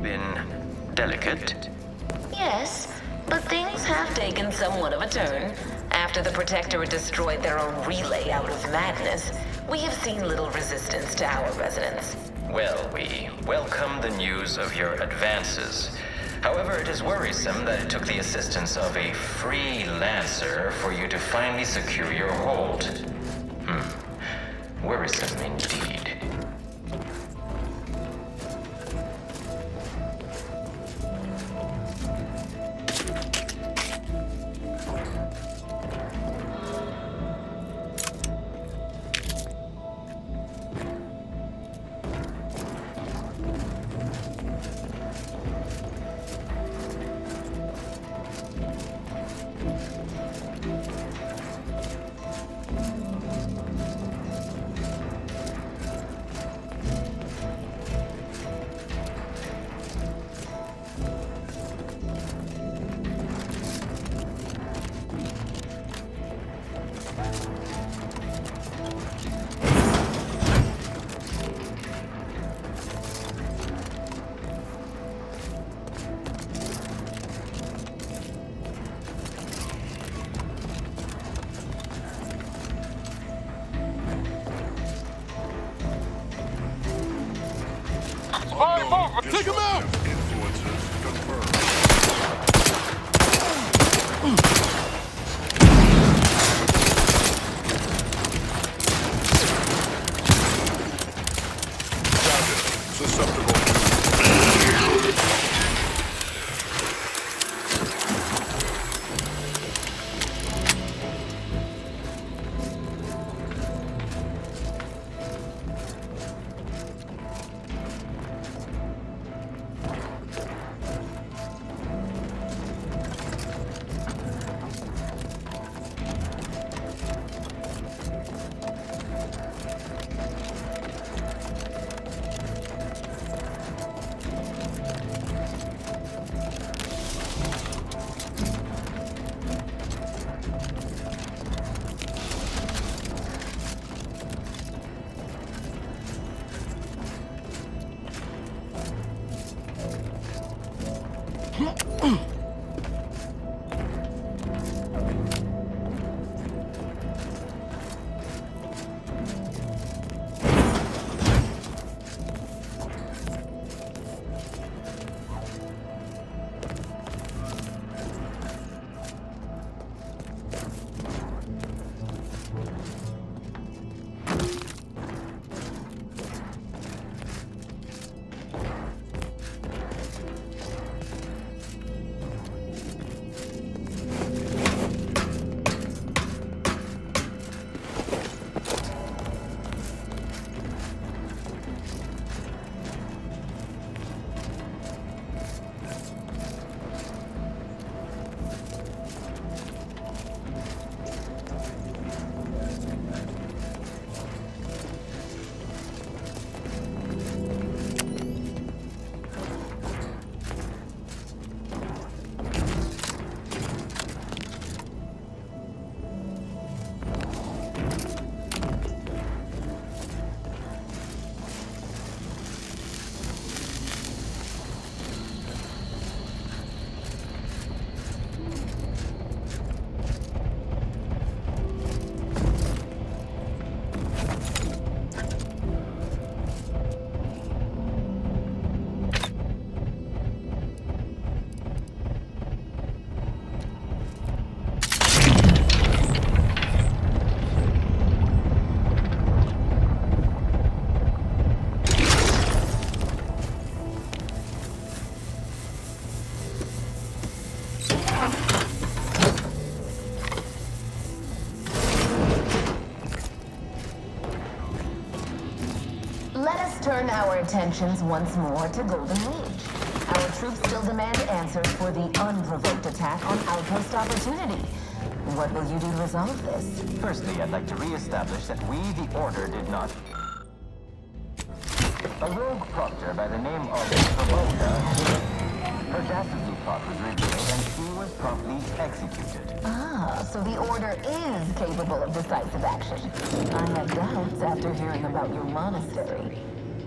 been delicate. Yes, but things have taken somewhat of a turn. After the Protectorate destroyed their own relay out of madness, we have seen little resistance to our residents. Well, we welcome the news of your advances. However, it is worrisome that it took the assistance of a freelancer for you to finally secure your hold. Worrisome indeed. Take him out! turn our attentions once more to Golden Ridge. Our troops still demand answers for the unprovoked attack on Outpost Opportunity. What will you do to resolve this? Firstly, I'd like to re-establish that we, the Order, did not... A rogue proctor by the name of Roboka, her dastardly plot was revealed and she was promptly executed. Ah, so the Order is capable of decisive action. I have doubts after hearing about your monastery.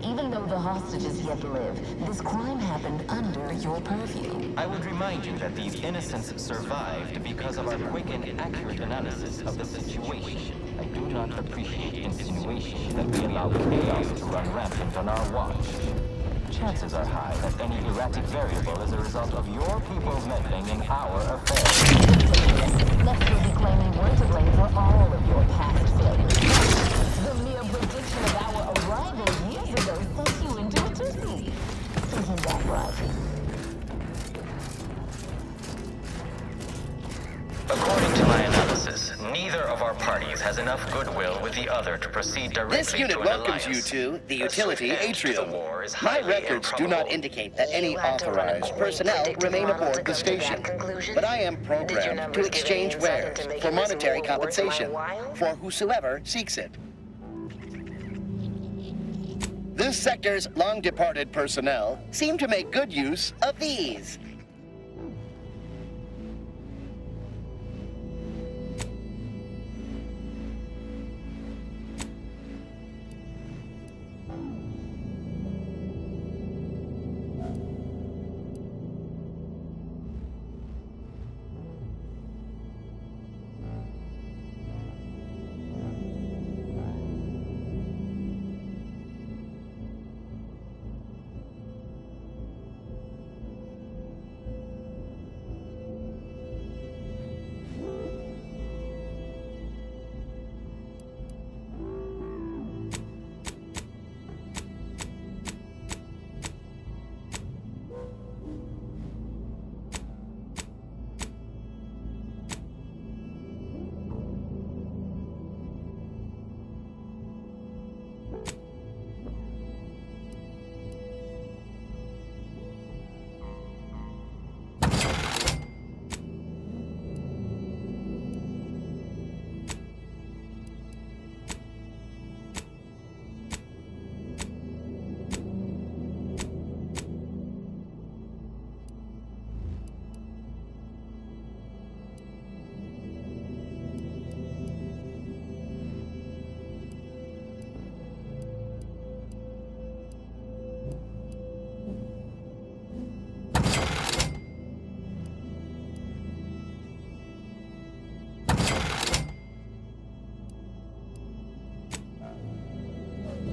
Even though the hostages yet live, this crime happened under your purview. I would remind you that these innocents survived because of our quick and accurate analysis of the situation. I do not appreciate insinuations that we allow chaos to run rampant on our watch. Chances are high that any erratic variable is a result of your people meddling in our affairs. Lester will be claiming we're to blame for all of your past failures. The mere prediction of our arrival years ago sent you into a tizzy. Isn't that right? According to my analysis, neither of our parties has enough goodwill with the other to proceed directly This unit to an welcomes alliance. you to the utility atrium. is My highly records do not indicate that any authorized personnel remain aboard the station. But I am programmed to exchange wares for monetary compensation for whosoever seeks it. This sector's long-departed personnel seem to make good use of these.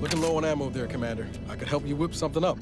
Looking low on ammo there, Commander. I could help you whip something up.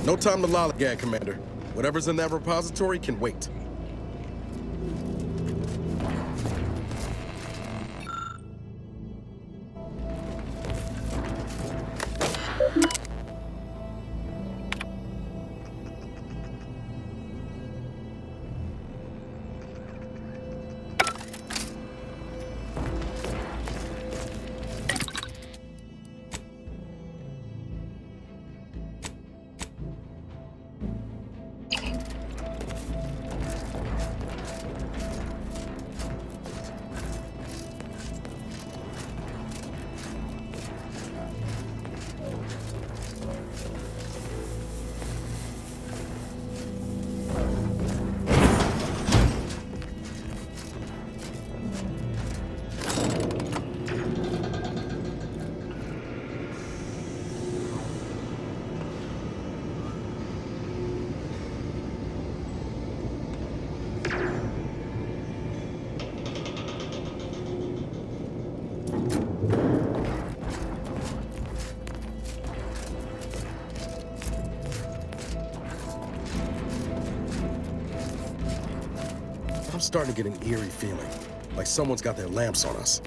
No time to lollygag, Commander. Whatever's in that repository can wait. starting to get an eerie feeling, like someone's got their lamps on us.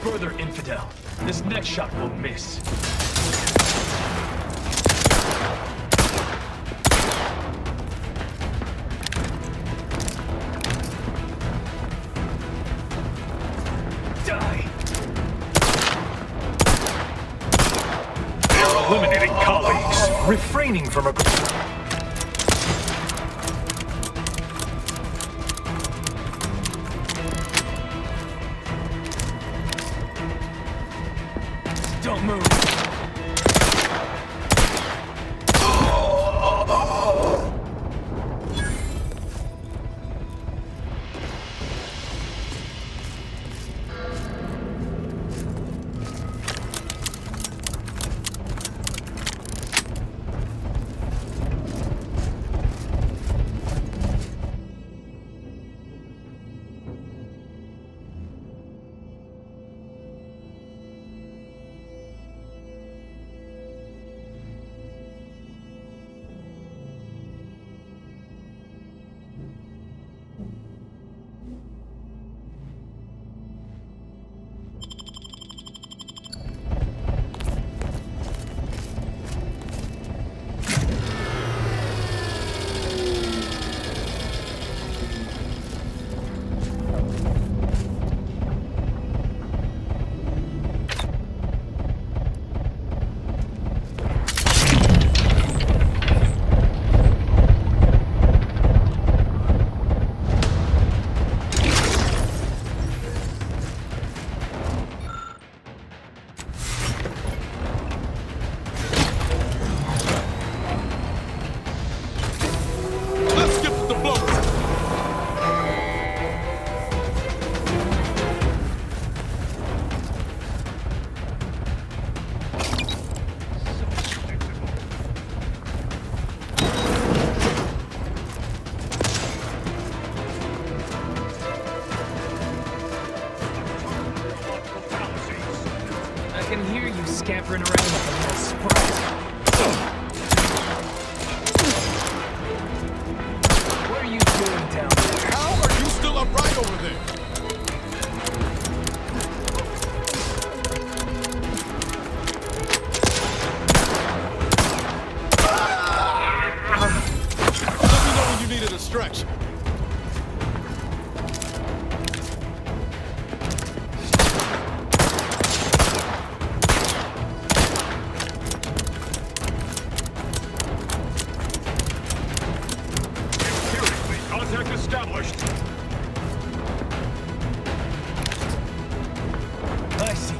Further, infidel. This next shot will miss. Die! Eliminating colleagues. Refraining from a... Don't move. I can hear you scampering around like a little sprite. What are you doing down there? How are you still upright over there? Let me know when you need a distraction. Contact established. I see.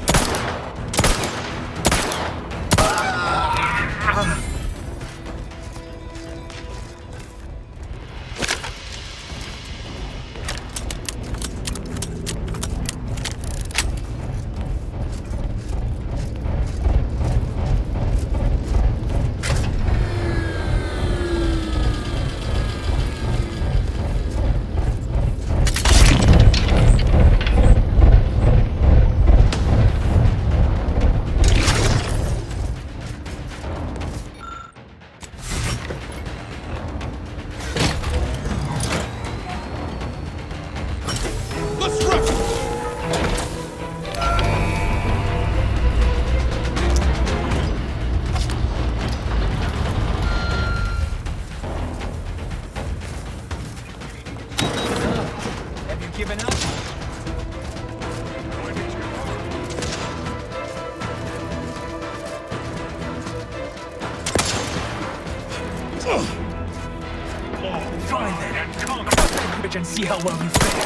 Fine then, and conquer that bitch and see how well you fare.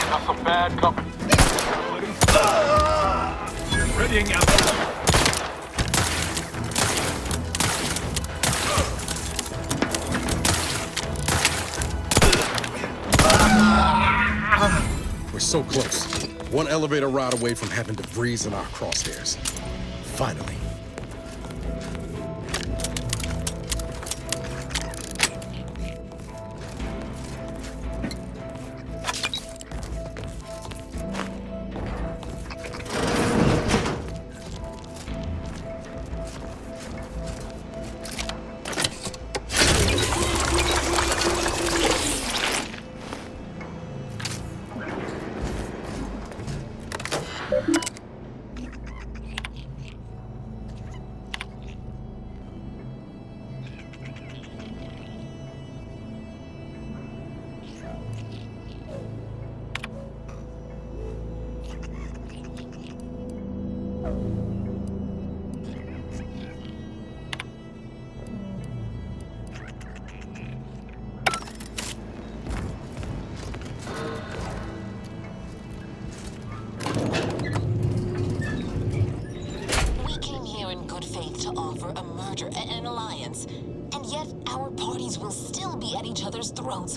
Got some bad company. Readying out. We're so close. One elevator ride away from having DeVries in our crosshairs. Finally.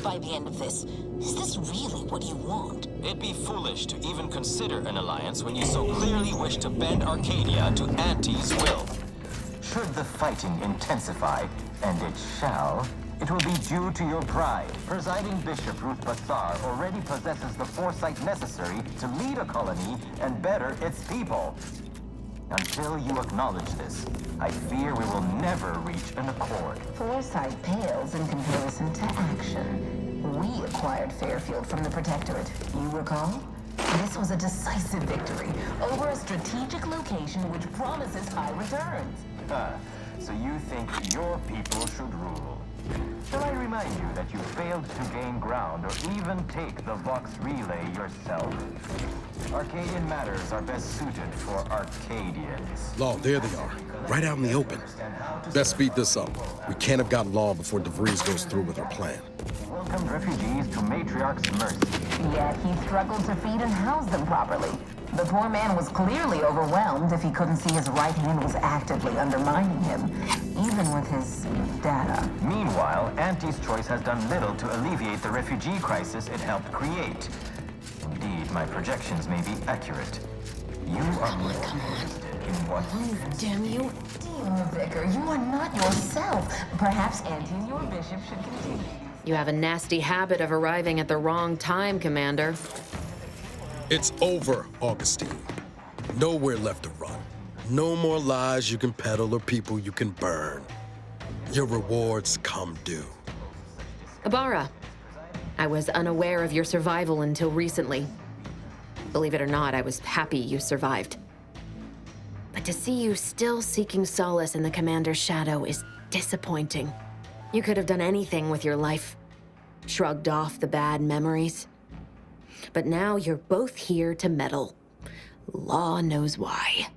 By the end of this. Is this really what you want? It'd be foolish to even consider an alliance when you so clearly wish to bend Arcadia to Auntie's will. Should the fighting intensify, and it shall, it will be due to your pride. Presiding Bishop Ruth Bassar already possesses the foresight necessary to lead a colony and better its people. Until you acknowledge this, I fear we will never reach an accord. Foresight pales in comparison to action. We acquired Fairfield from the Protectorate, you recall? This was a decisive victory over a strategic location which promises high returns. So you think your people should rule? Shall I remind you that you failed to gain ground or even take the Vox relay yourself? Arcadian matters are best suited for Arcadians. Law, there they are. Right out in the open. Best speed this up. We can't have gotten Law before DeVries goes through with her plan. Welcomed refugees to Matriarch's mercy. Yet he struggled to feed and house them properly. The poor man was clearly overwhelmed if he couldn't see his right hand was actively undermining him, even with his data. Meanwhile, Auntie's choice has done little to alleviate the refugee crisis it helped create. Indeed, my projections may be accurate. You are more interested in what... Oh, damn you. Dear Vicar, you are not yourself. Perhaps Auntie and your bishop should continue. You have a nasty habit of arriving at the wrong time, Commander. It's over, Augustine. Nowhere left to run. No more lies you can peddle or people you can burn. Your rewards come due. Ibarra, I was unaware of your survival until recently. Believe it or not, I was happy you survived. But to see you still seeking solace in the Commander's shadow is disappointing. You could have done anything with your life. Shrugged off the bad memories. But now you're both here to meddle. Law knows why.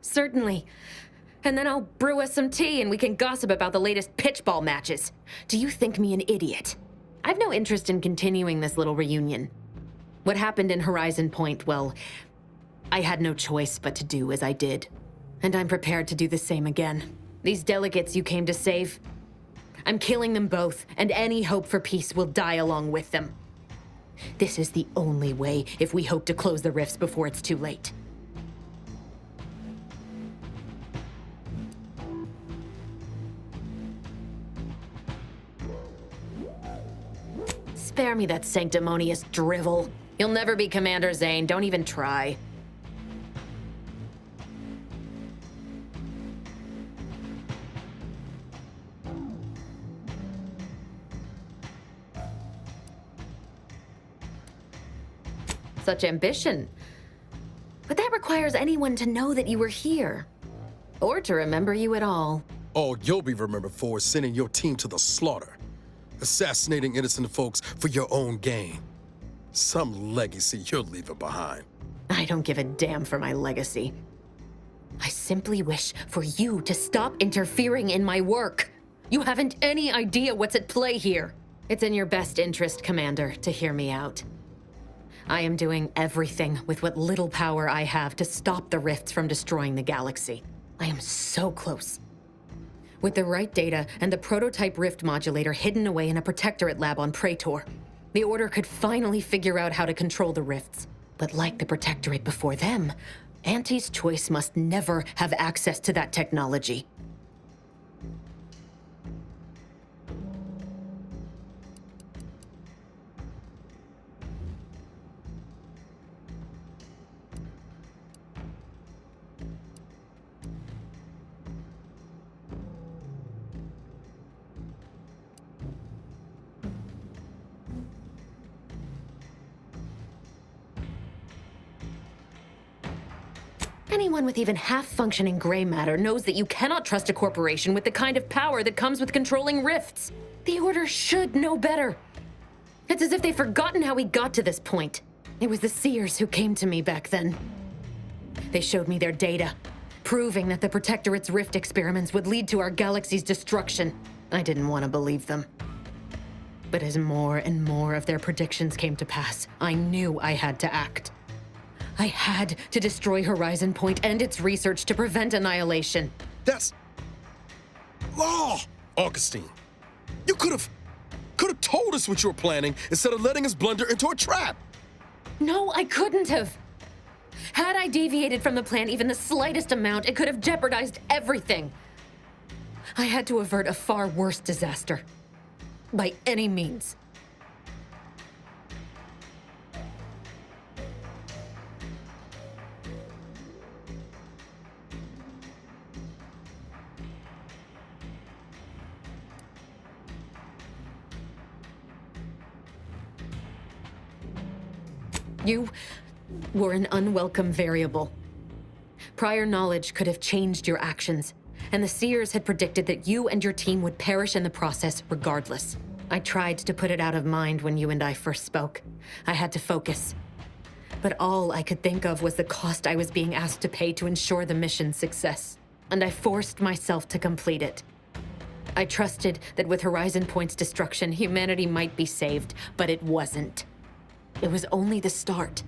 Certainly. And then I'll brew us some tea and we can gossip about the latest pitchball matches. Do you think me an idiot? I've no interest in continuing this little reunion. What happened in Horizon Point, well, I had no choice but to do as I did. And I'm prepared to do the same again. These delegates you came to save, I'm killing them both, and any hope for peace will die along with them. This is the only way if we hope to close the rifts before it's too late. Spare me that sanctimonious drivel. You'll never be Commander Zane, don't even try. Such ambition. But That requires anyone to know that you were here. Or to remember you at all. All you'll be remembered for is sending your team to the slaughter. Assassinating innocent folks for your own gain. Some legacy you're leaving behind. I don't give a damn for my legacy. I simply wish for you to stop interfering in my work. You haven't any idea what's at play here. It's in your best interest, Commander, to hear me out. I am doing everything with what little power I have to stop the rifts from destroying the galaxy. I am so close. With the right data and the prototype rift modulator hidden away in a protectorate lab on Praetor, the Order could finally figure out how to control the rifts. But like the protectorate before them, Auntie's Choice must never have access to that technology. Anyone with even half-functioning gray matter knows that you cannot trust a corporation with the kind of power that comes with controlling rifts. The Order should know better. It's as if they've forgotten how we got to this point. It was the Seers who came to me back then. They showed me their data, proving that the Protectorate's rift experiments would lead to our galaxy's destruction. I didn't want to believe them. But as more and more of their predictions came to pass, I knew I had to act. I had to destroy Horizon Point and its research to prevent annihilation. That's law, Augustine. You could have told us what you were planning instead of letting us blunder into a trap. No, I couldn't have. Had I deviated from the plan even the slightest amount, it could have jeopardized everything. I had to avert a far worse disaster. By any means. You were an unwelcome variable. Prior knowledge could have changed your actions, and the Seers had predicted that you and your team would perish in the process regardless. I tried to put it out of mind when you and I first spoke. I had to focus. But all I could think of was the cost I was being asked to pay to ensure the mission's success, and I forced myself to complete it. I trusted that with Horizon Point's destruction, humanity might be saved, but it wasn't. It was only the start.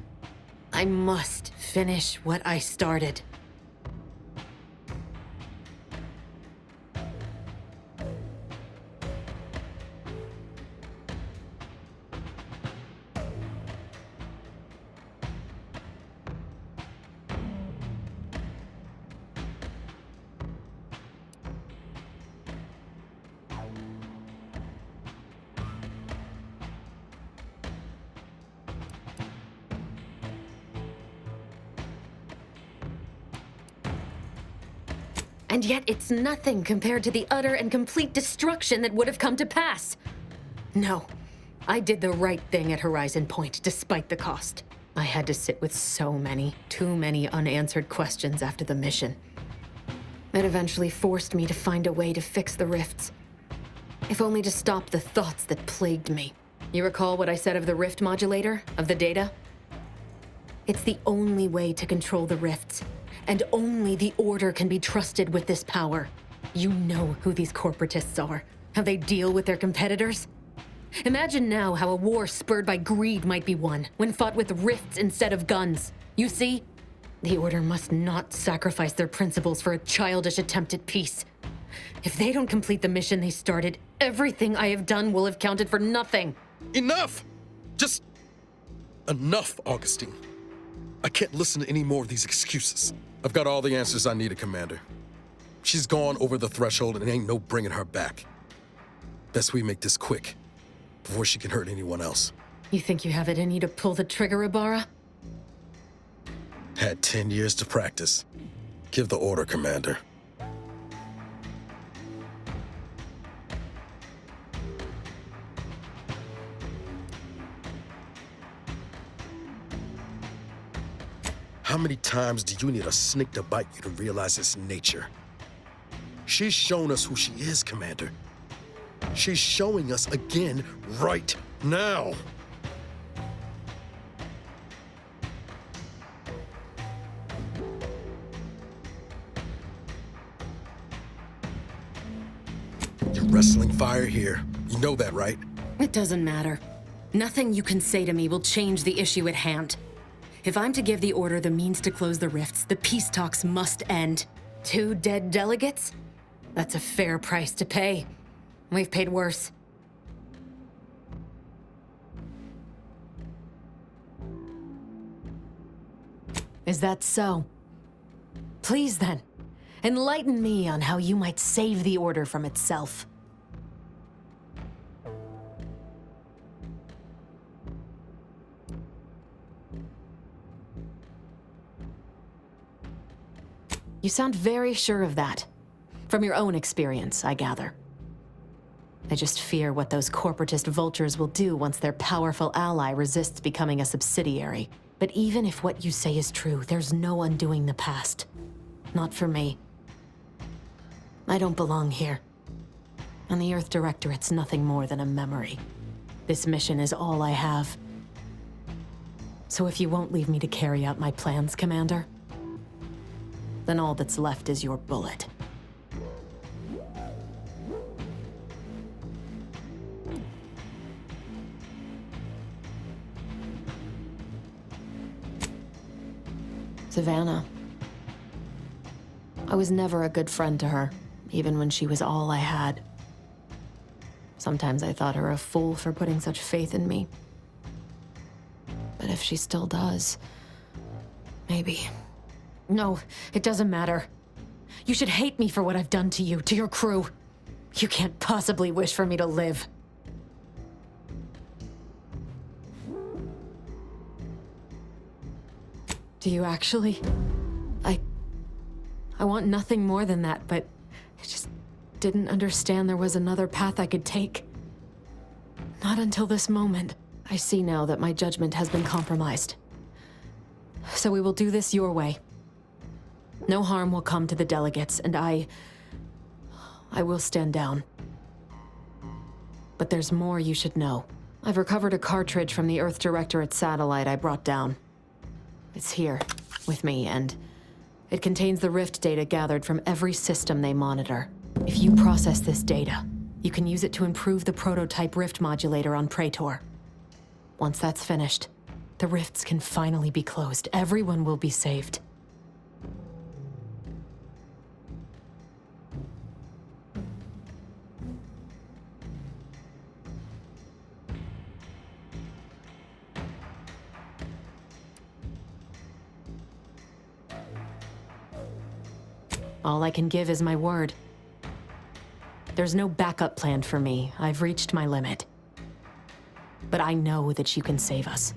I must finish what I started. And yet it's nothing compared to the utter and complete destruction that would have come to pass. No, I did the right thing at Horizon Point, despite the cost. I had to sit with too many unanswered questions after the mission. It eventually forced me to find a way to fix the rifts. If only to stop the thoughts that plagued me. You recall what I said of the rift modulator, of the data? It's the only way to control the rifts. And only the Order can be trusted with this power. You know who these corporatists are, how they deal with their competitors. Imagine now how a war spurred by greed might be won, when fought with rifts instead of guns. You see? The Order must not sacrifice their principles for a childish attempt at peace. If they don't complete the mission they started, everything I have done will have counted for nothing. Enough! Just enough, Augustine. I can't listen to any more of these excuses. I've got all the answers I needed, Commander. She's gone over the threshold and ain't no bringing her back. Best we make this quick, before she can hurt anyone else. You think you have it in you to pull the trigger, Ibarra? Had 10 years to practice. Give the order, Commander. How many times do you need a snake to bite you to realize its nature? She's shown us who she is, Commander. She's showing us again right now. You're wrestling fire here. You know that, right? It doesn't matter. Nothing you can say to me will change the issue at hand. If I'm to give the Order the means to close the rifts, the peace talks must end. 2 dead delegates? That's a fair price to pay. We've paid worse. Is that so? Please then, enlighten me on how you might save the Order from itself. You sound very sure of that. From your own experience, I gather. I just fear what those corporatist vultures will do once their powerful ally resists becoming a subsidiary. But even if what you say is true, there's no undoing the past. Not for me. I don't belong here. And the Earth Directorate's nothing more than a memory. This mission is all I have. So if you won't leave me to carry out my plans, Commander, then all that's left is your bullet. Savannah. I was never a good friend to her, even when she was all I had. Sometimes I thought her a fool for putting such faith in me. But if she still does, maybe. No, it doesn't matter. You should hate me for what I've done to you, to your crew. You can't possibly wish for me to live. Do you actually? I want nothing more than that, but I just didn't understand there was another path I could take. Not until this moment. I see now that my judgment has been compromised. So we will do this your way. No harm will come to the delegates, and I will stand down. But there's more you should know. I've recovered a cartridge from the Earth Directorate satellite I brought down. It's here, with me, and it contains the rift data gathered from every system they monitor. If you process this data, you can use it to improve the prototype rift modulator on Praetor. Once that's finished, the rifts can finally be closed. Everyone will be saved. All I can give is my word. There's no backup plan for me. I've reached my limit. But I know that you can save us.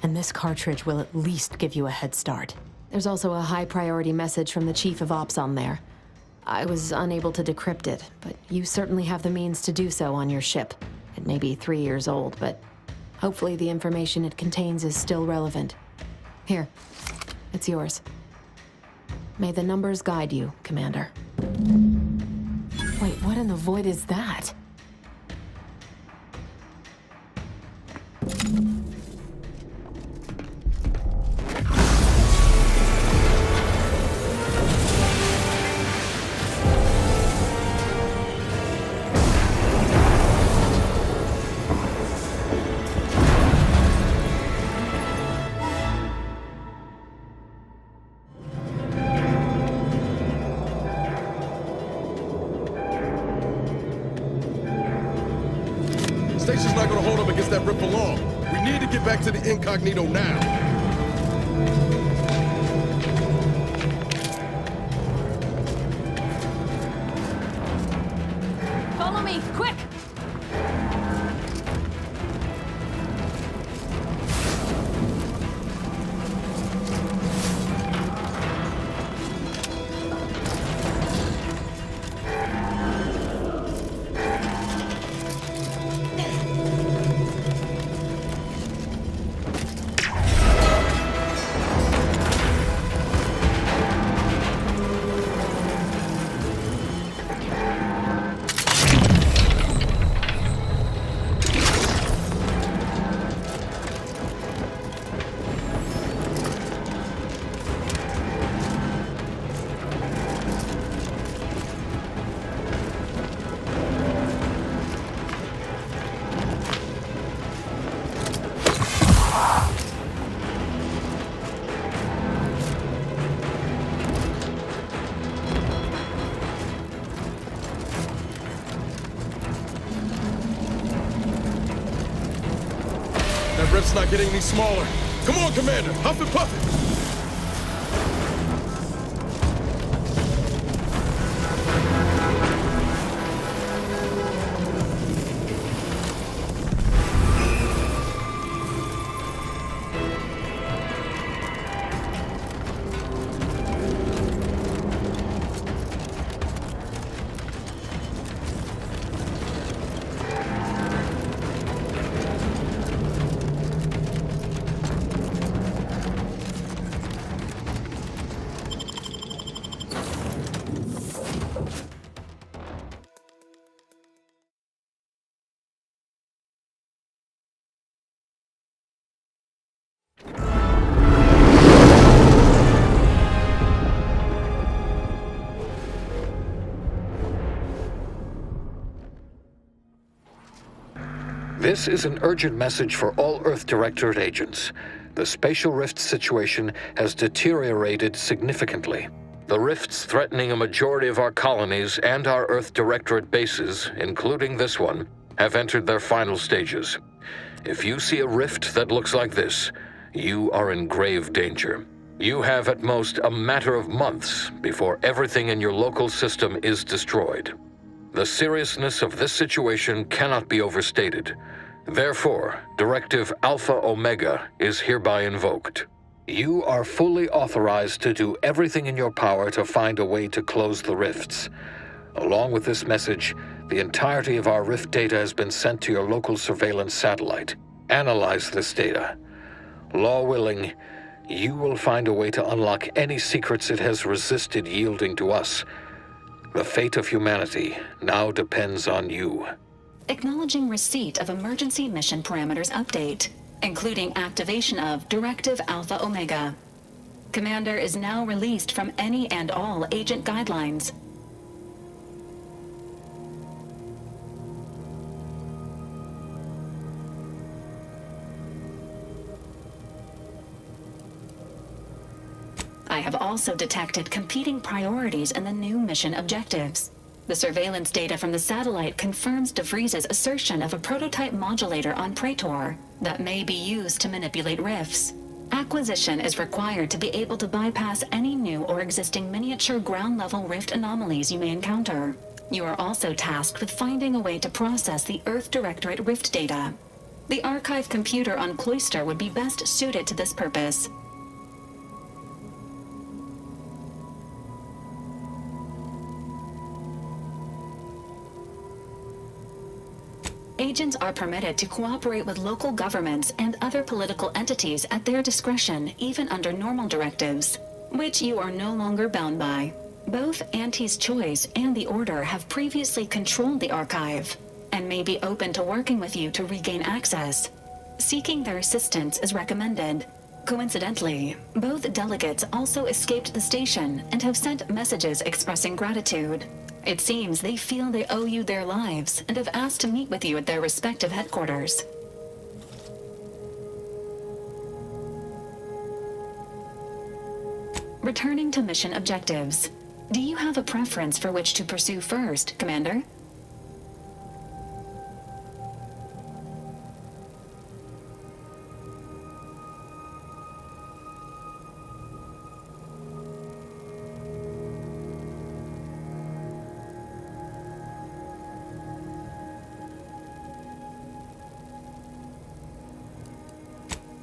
And this cartridge will at least give you a head start. There's also a high-priority message from the Chief of Ops on there. I was unable to decrypt it, but you certainly have the means to do so on your ship. It may be 3 years old, but hopefully the information it contains is still relevant. Here, it's yours. May the numbers guide you, Commander. Wait, what in the void is that? Station's not gonna hold up against that rip for long. We need to get back to the incognito now. Follow me, quick! rift's not getting any smaller. Come on, Commander, huff and puff it. This is an urgent message for all Earth Directorate agents. The spatial rift situation has deteriorated significantly. The rifts threatening a majority of our colonies and our Earth Directorate bases, including this one, have entered their final stages. If you see a rift that looks like this, you are in grave danger. You have at most a matter of months before everything in your local system is destroyed. The seriousness of this situation cannot be overstated. Therefore, Directive Alpha Omega is hereby invoked. You are fully authorized to do everything in your power to find a way to close the rifts. Along with this message, the entirety of our rift data has been sent to your local surveillance satellite. Analyze this data. Law willing, you will find a way to unlock any secrets it has resisted yielding to us. The fate of humanity now depends on you. Acknowledging receipt of emergency mission parameters update, including activation of Directive Alpha Omega. Commander is now released from any and all agent guidelines. I have also detected competing priorities in the new mission objectives. The surveillance data from the satellite confirms De Vries's assertion of a prototype modulator on Praetor that may be used to manipulate rifts. Acquisition is required to be able to bypass any new or existing miniature ground-level rift anomalies you may encounter. You are also tasked with finding a way to process the Earth Directorate rift data. The archive computer on Cloister would be best suited to this purpose. Agents are permitted to cooperate with local governments and other political entities at their discretion, even under normal directives, which you are no longer bound by. Both Auntie's Choice and the Order have previously controlled the archive, and may be open to working with you to regain access. Seeking their assistance is recommended. Coincidentally, both delegates also escaped the station and have sent messages expressing gratitude. It seems they feel they owe you their lives and have asked to meet with you at their respective headquarters. Returning to mission objectives. Do you have a preference for which to pursue first, Commander?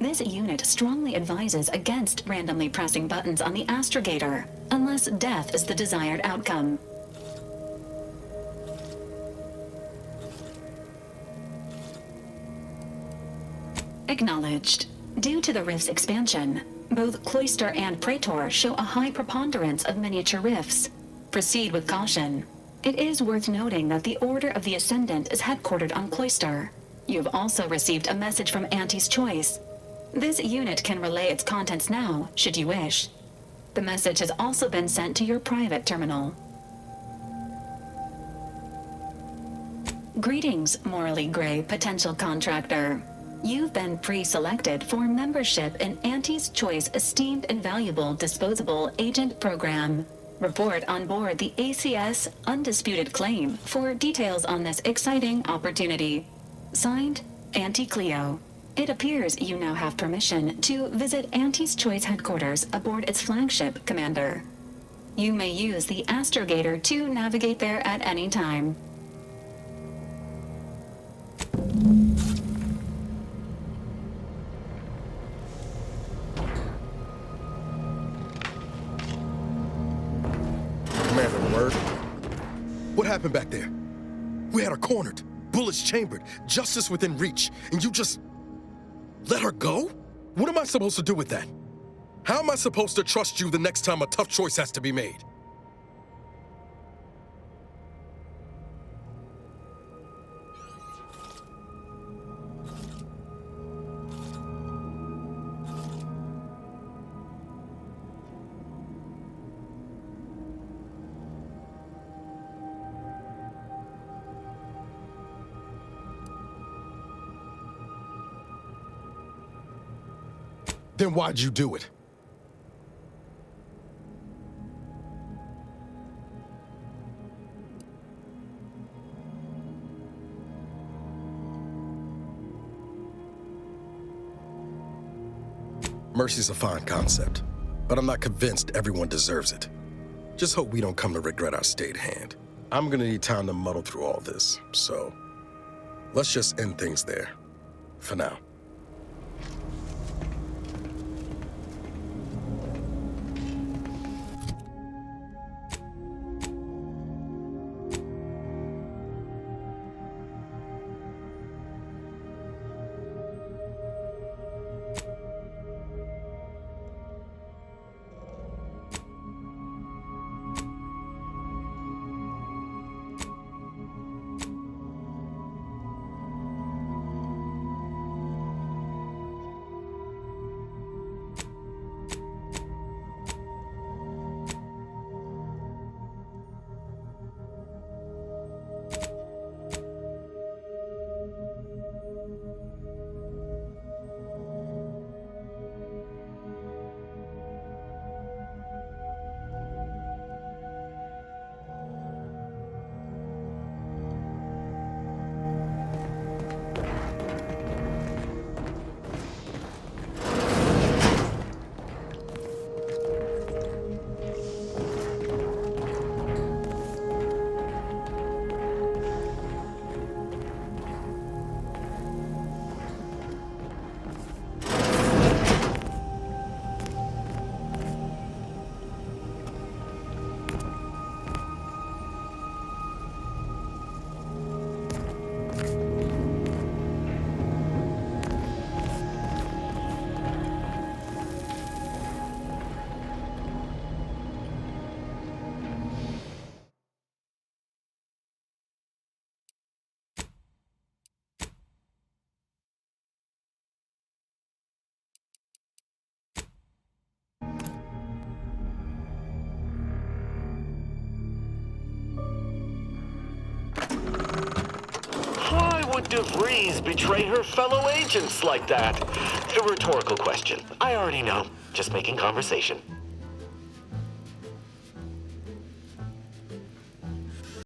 This unit strongly advises against randomly pressing buttons on the astrogator, unless death is the desired outcome. Acknowledged. Due to the rift's expansion, both Cloister and Praetor show a high preponderance of miniature rifts. Proceed with caution. It is worth noting that the Order of the Ascendant is headquartered on Cloister. You have also received a message from Auntie's Choice. This unit can relay its contents now, should you wish. The message has also been sent to your private terminal. Greetings, morally gray potential contractor. You've been pre-selected for membership in Auntie's Choice Esteemed and Valuable Disposable Agent Program. Report on board the ACS Undisputed Claim for details on this exciting opportunity. Signed, Auntie Cleo. It appears you now have permission to visit Auntie's Choice headquarters aboard its flagship, Commander. You may use the astrogator to navigate there at any time. Commander, word? What happened back there? We had her cornered, bullets chambered, justice within reach, and you just let her go? What am I supposed to do with that? How am I supposed to trust you the next time a tough choice has to be made? Then why'd you do it? Mercy's a fine concept, but I'm not convinced everyone deserves it. Just hope we don't come to regret our stayed hand. I'm gonna need time to muddle through all this, so let's just end things there, for now. Would DeVries betray her fellow agents like that? A rhetorical question. I already know. Just making conversation.